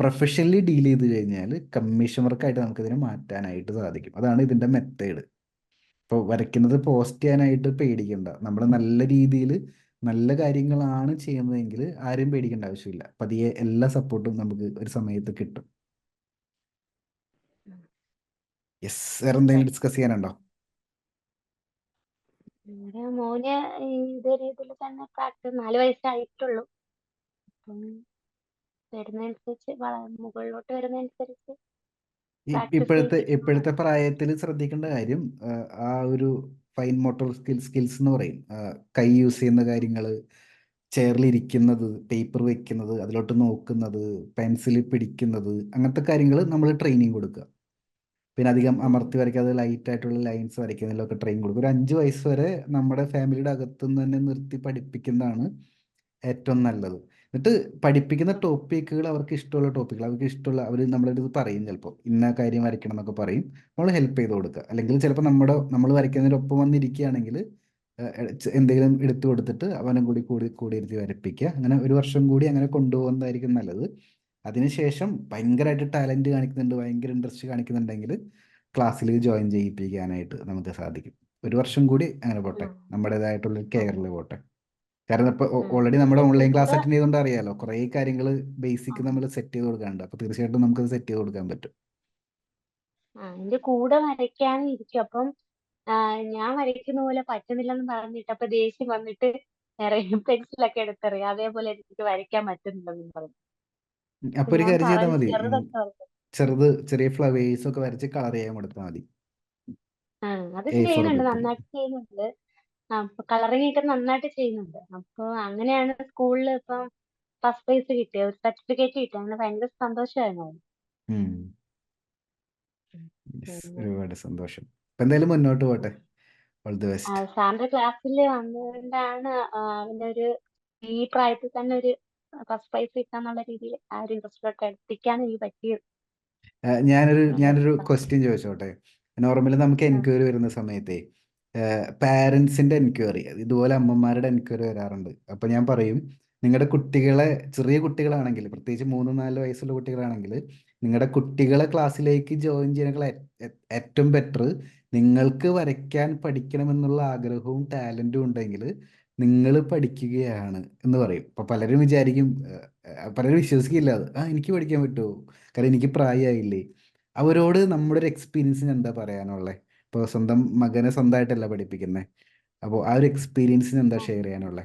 പ്രൊഫഷണലി ഡീൽ ചെയ്ത് കഴിഞ്ഞാൽ കമ്മീഷൻ വർക്കായിട്ട് നമുക്കിതിനെ മാറ്റാനായിട്ട് സാധിക്കും. അതാണ് ഇതിൻ്റെ മെത്തേഡ്. ഇപ്പോൾ വരയ്ക്കുന്നത് പോസ്റ്റ് ചെയ്യാനായിട്ട് പേടിക്കണ്ട. നമ്മൾ നല്ല രീതിയിൽ നല്ല കാര്യങ്ങളാണ് ചെയ്യുന്നതെങ്കിൽ ആരും പേടിക്കേണ്ട ആവശ്യമില്ല. പതിയെ എല്ലാ സപ്പോർട്ടും നമുക്ക് ഒരു സമയത്ത് കിട്ടും. യെസ്, വേറെ എന്തെങ്കിലും ഡിസ്കസ് ചെയ്യാനുണ്ടോ? മോന് ഇതേ രീതിയിൽ തന്നെ പ്രാക്ടീസ് 4 വയസ്സായിട്ടുള്ളൂ. അപ്പം വരുന്നതനുസരിച്ച് മുകളിലോട്ട് വരുന്നതനുസരിച്ച് പ്രാക്ടീസ് ഇപ്പോഴത്തെ ചെയ്യിപ്പിക്കുന്നതാണ്. പ്രായത്തിൽ ശ്രദ്ധിക്കേണ്ട കാര്യം, ആ ഒരു ഫൈൻ മോട്ടോർ സ്കിൽസ് എന്ന് പറയും. കൈ യൂസ് ചെയ്യുന്ന കാര്യങ്ങൾ, ചെയറിൽ ഇരിക്കുന്നത്, പേപ്പർ വെക്കുന്നത്, അതിലോട്ട് നോക്കുന്നത്, പെൻസിൽ പിടിക്കുന്നത്, അങ്ങനത്തെ കാര്യങ്ങൾ നമ്മൾ ട്രെയിനിങ് കൊടുക്കുക. പിന്നെ അധികം അമർത്തി വരയ്ക്കാതെ ലൈറ്റ് ആയിട്ടുള്ള ലൈൻസ് വരയ്ക്കുന്നതിലൊക്കെ ട്രെയിൻ കൊടുക്കും. ഒരു 5 വയസ്സ് വരെ നമ്മുടെ ഫാമിലിയുടെ അകത്തുനിന്ന് തന്നെ നിർത്തി പഠിപ്പിക്കുന്നതാണ് ഏറ്റവും നല്ലത്. എന്നിട്ട് പഠിപ്പിക്കുന്ന ടോപ്പിക്കുകൾ അവർക്ക് ഇഷ്ടമുള്ള ടോപ്പിക്കുകൾ, അവർ നമ്മുടെ അടുത്ത് പറയും, ചിലപ്പോൾ ഇന്ന കാര്യം വരയ്ക്കണം എന്നൊക്കെ പറയും, നമ്മൾ ഹെൽപ്പ് ചെയ്ത് കൊടുക്കുക. അല്ലെങ്കിൽ ചിലപ്പോൾ നമ്മൾ വരയ്ക്കുന്നതിനൊപ്പം വന്നിരിക്കുകയാണെങ്കിൽ എന്തെങ്കിലും എടുത്തു കൊടുത്തിട്ട് അവനും കൂടി ഇരുത്തി വരപ്പിക്കുക. അങ്ങനെ ഒരു വർഷം കൂടി അങ്ങനെ കൊണ്ടുപോകുന്നതായിരിക്കും നല്ലത്. അതിനുശേഷം ഭയങ്കരമായിട്ട് ടാലൻറ്റ് കാണിക്കുന്നുണ്ട്, ഭയങ്കര ഇൻട്രസ്റ്റ് കാണിക്കുന്നുണ്ടെങ്കിൽ ക്ലാസ്സിൽ ജോയിൻ ചെയ്യിപ്പിക്കാനായിട്ട് നമുക്ക് സാധിക്കും. ഒരു വർഷം കൂടി അങ്ങനെ പോട്ടെ, നമ്മുടേതായിട്ടുള്ള കെയറിൽ പോട്ടെ. കാരണം ഇപ്പോൾ ഓൾറെഡി നമ്മുടെ എന്റെ ഓൺലൈൻ ക്ലാസ് കൂടെ അറ്റൻഡ് ചെയ്തുകൊണ്ട് അറിയാലോ, കുറേ കാര്യങ്ങൾ ബേസിക് നമ്മൾ സെറ്റ് ചെയ്ത് കൊടുക്കാനുണ്ട്. അപ്പോൾ തീർച്ചയായിട്ടും നമുക്കത് സെറ്റ് ചെയ്ത് കൊടുക്കാൻ പറ്റും. എന്റെ കൂടെ വരയ്ക്കാൻ ഇരിക്കും. അപ്പം ഞാൻ വരയ്ക്കുന്ന പോലെ പറ്റുന്നില്ലെന്ന് പറഞ്ഞിട്ട് അപ്പൊ ദേഷ്യം വന്നിട്ട് എറിയും, പെൻസിലൊക്കെ എടുത്തെറിയും. അതേപോലെ എനിക്ക് വരയ്ക്കാൻ പറ്റുന്നില്ലെന്ന് പറഞ്ഞു. അപ്പൊ അപ്പോൾ ഒരു ഞാൻ കാര്യം ചെയ്താൽ പറഞ്ഞു മതി, ചെറുതൊക്കെ വരയ്ക്കും. ചെറിയ ഫ്ലവേഴ്സ് ഒക്കെ വരച്ച് കളർ ചെയ്യാൻ കൊടുത്താൽ മതി. അത് A4 ചെയ്യുന്നുണ്ട്, ബുക്കിൽ. നന്നായിട്ട് ചെയ്യുന്നുണ്ട്. അപ്പൊ കളറിംഗ് ഒക്കെ നന്നായിട്ട് ചെയ്യുന്നുണ്ട്. അപ്പൊ അങ്ങനെയാണ് സ്കൂളിൽ ഇപ്പം ഫസ്റ്റ് പ്രൈസ് കിട്ടിയത്, ഒരു സർട്ടിഫിക്കറ്റ് കിട്ടി. അങ്ങനെ ഭയങ്കര സന്തോഷമായിരുന്നു അവന്. പിന്നെ ഒരുപാട് സന്തോഷം. അപ്പം എന്തായാലും മുന്നോട്ട് പോട്ടെ. All the best. സാറിന്റെ ക്ലാസ്സിൽ വന്നുകൊണ്ടാണ് അവന്റെ ഒരു ഈ പ്രായത്തിൽ തന്നെ ഒരു ഫസ്റ്റ് പ്രൈസ് കിട്ടാന്നുള്ള രീതിയിൽ ആ ഒരു ഇൻട്രസ്റ്റിലോട്ട് എത്തിക്കാൻ എനിക്ക് പറ്റിയത്. ഞാനൊരു ആ, ക്വസ്റ്റ്യൻ ചോദിച്ചോട്ടെ. നോർമലി നമുക്ക് എൻക്വയറി വരുന്ന സമയത്തെ പാരൻസിന്റെ എൻക്വയറി ഇതുപോലെ അമ്മമാരുടെ എൻക്വയറി വരാറുണ്ട്. അപ്പൊ ഞാൻ പറയും, നിങ്ങളുടെ കുട്ടികളെ, ചെറിയ കുട്ടികളാണെങ്കിൽ, പ്രത്യേകിച്ച് 3-4 വയസ്സുള്ള കുട്ടികളാണെങ്കിൽ, നിങ്ങളുടെ കുട്ടികളെ ക്ലാസ്സിലേക്ക് ജോയിൻ ചെയ്യാനുള്ള ഏറ്റവും ബെറ്റർ, നിങ്ങൾക്ക് വരയ്ക്കാൻ പഠിക്കണമെന്നുള്ള ആഗ്രഹവും ടാലന്റും ഉണ്ടെങ്കിൽ നിങ്ങൾ പഠിക്കുകയാണ് എന്ന് പറയും. അപ്പൊ പലരും വിചാരിക്കും, പലരും വിശ്വസിക്കില്ല അത്. എനിക്ക് പഠിക്കാൻ പറ്റുമോ, കാരണം എനിക്ക് പ്രായമായില്ലേ. അവരോട് നമ്മുടെ ഒരു എക്സ്പീരിയൻസിന് എന്താ പറയാനുള്ളത്? ഇപ്പോൾ സ്വന്തം മകനെ സ്വന്തമായിട്ടല്ല പഠിപ്പിക്കുന്നത്. അപ്പോൾ ആ ഒരു എക്സ്പീരിയൻസിന് എന്താ ഷെയർ ചെയ്യാനുള്ളത്?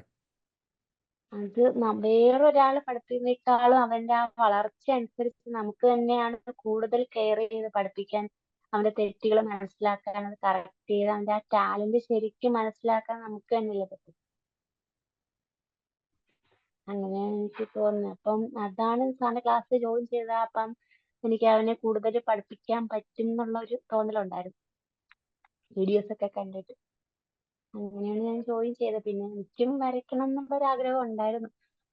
അത് വേറൊരാള് പഠിപ്പിക്കുന്നേക്കാളും അവന്റെ ആ വളർച്ച അനുസരിച്ച് നമുക്ക് തന്നെയാണ് കൂടുതൽ കെയർ ചെയ്ത് പഠിപ്പിക്കാൻ, അവന്റെ തെറ്റുകൾ മനസ്സിലാക്കാൻ, അത് കറക്റ്റ് ചെയ്ത് അവന്റെ ആ ടാലന്റ് ശരിക്കും മനസ്സിലാക്കാൻ നമുക്ക് തന്നെയല്ലേ പറ്റും. അങ്ങനെയാണ് എനിക്ക് തോന്നുന്നത്. അപ്പം അതാണ് സാറിന്റെ ക്ലാസ്സിൽ ജോയിൻ ചെയ്ത അപ്പം എനിക്ക് അവനെ കൂടുതൽ പഠിപ്പിക്കാൻ പറ്റും എന്നുള്ള ഒരു തോന്നലുണ്ടായിരുന്നു, വീഡിയോസ് ഒക്കെ കണ്ടിട്ട്. അങ്ങനെയാണ് ഞാൻ ജോയിൻ ചെയ്തത്. പിന്നെ എനിക്കും വരയ്ക്കണം എന്നുള്ള ഒരു ആഗ്രഹം ഉണ്ടായിരുന്നു.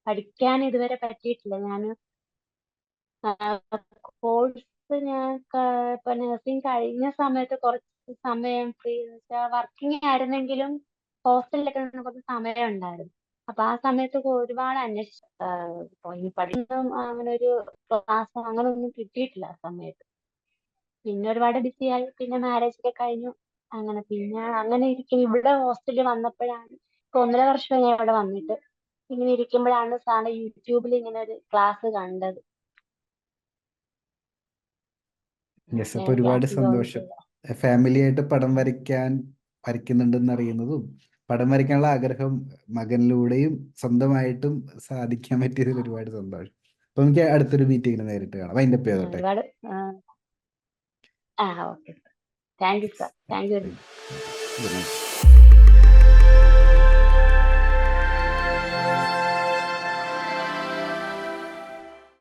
പഠിക്കാൻ ഇതുവരെ പറ്റിയിട്ടില്ല. ഞാൻ കോഴ്സ് ഞാൻ ഇപ്പൊ നഴ്സിംഗ് കഴിഞ്ഞ സമയത്ത് കുറച്ച് സമയം ഫ്രീ എന്ന് വെച്ചാൽ വർക്കിംഗ് ആയിരുന്നെങ്കിലും ഹോസ്റ്റലിലൊക്കെ നിന്ന് കുറച്ച് സമയം ഉണ്ടായിരുന്നു. അപ്പൊ ആ സമയത്ത് ഒരുപാട് അന്വേഷിച്ചു. ഈ പഠിത്തം അങ്ങനെ ഒരു ക്ലാസ് അങ്ങനെ ഒന്നും കിട്ടിയിട്ടില്ല ആ സമയത്ത്. പിന്നെ ഒരുപാട് ബിസി ആയി, പിന്നെ മാരേജ് ഒക്കെ കഴിഞ്ഞു. അങ്ങനെ ഇരിക്കും. ഇവിടെ ഹോസ്റ്റലിൽ വന്നപ്പോഴാണ്, ഇപ്പൊ 1.5 വർഷം ഞാൻ ഇവിടെ വന്നിട്ട്, ഇങ്ങനെ ഇരിക്കുമ്പോഴാണ് സാറിന്റെ യൂട്യൂബിൽ ഇങ്ങനെ ഒരു ക്ലാസ് കണ്ടത്. യെസ്, അപ്പോൾ ഒരുപാട് ക്ലാസ് ജോയിൻ സന്തോഷം. ചെയ്ത. ഫാമിലി ആയിട്ട് പടം വരയ്ക്കുന്നുണ്ടെന്ന് അറിയുന്നതും, പടം വരയ്ക്കാനുള്ള ആഗ്രഹം മകനിലൂടെയും സ്വന്തമായിട്ടും സാധിക്കാൻ പറ്റിയതിൽ ഒരുപാട് സന്തോഷം. അപ്പോൾ നമുക്ക് അടുത്തൊരു മീറ്റിംഗിൽ നേരിട്ട് കാണാം. അതിൻ്റെ പേരോട്ടെ. ഒരുപാട് okay. Thank you sir, thank you very much. Good night.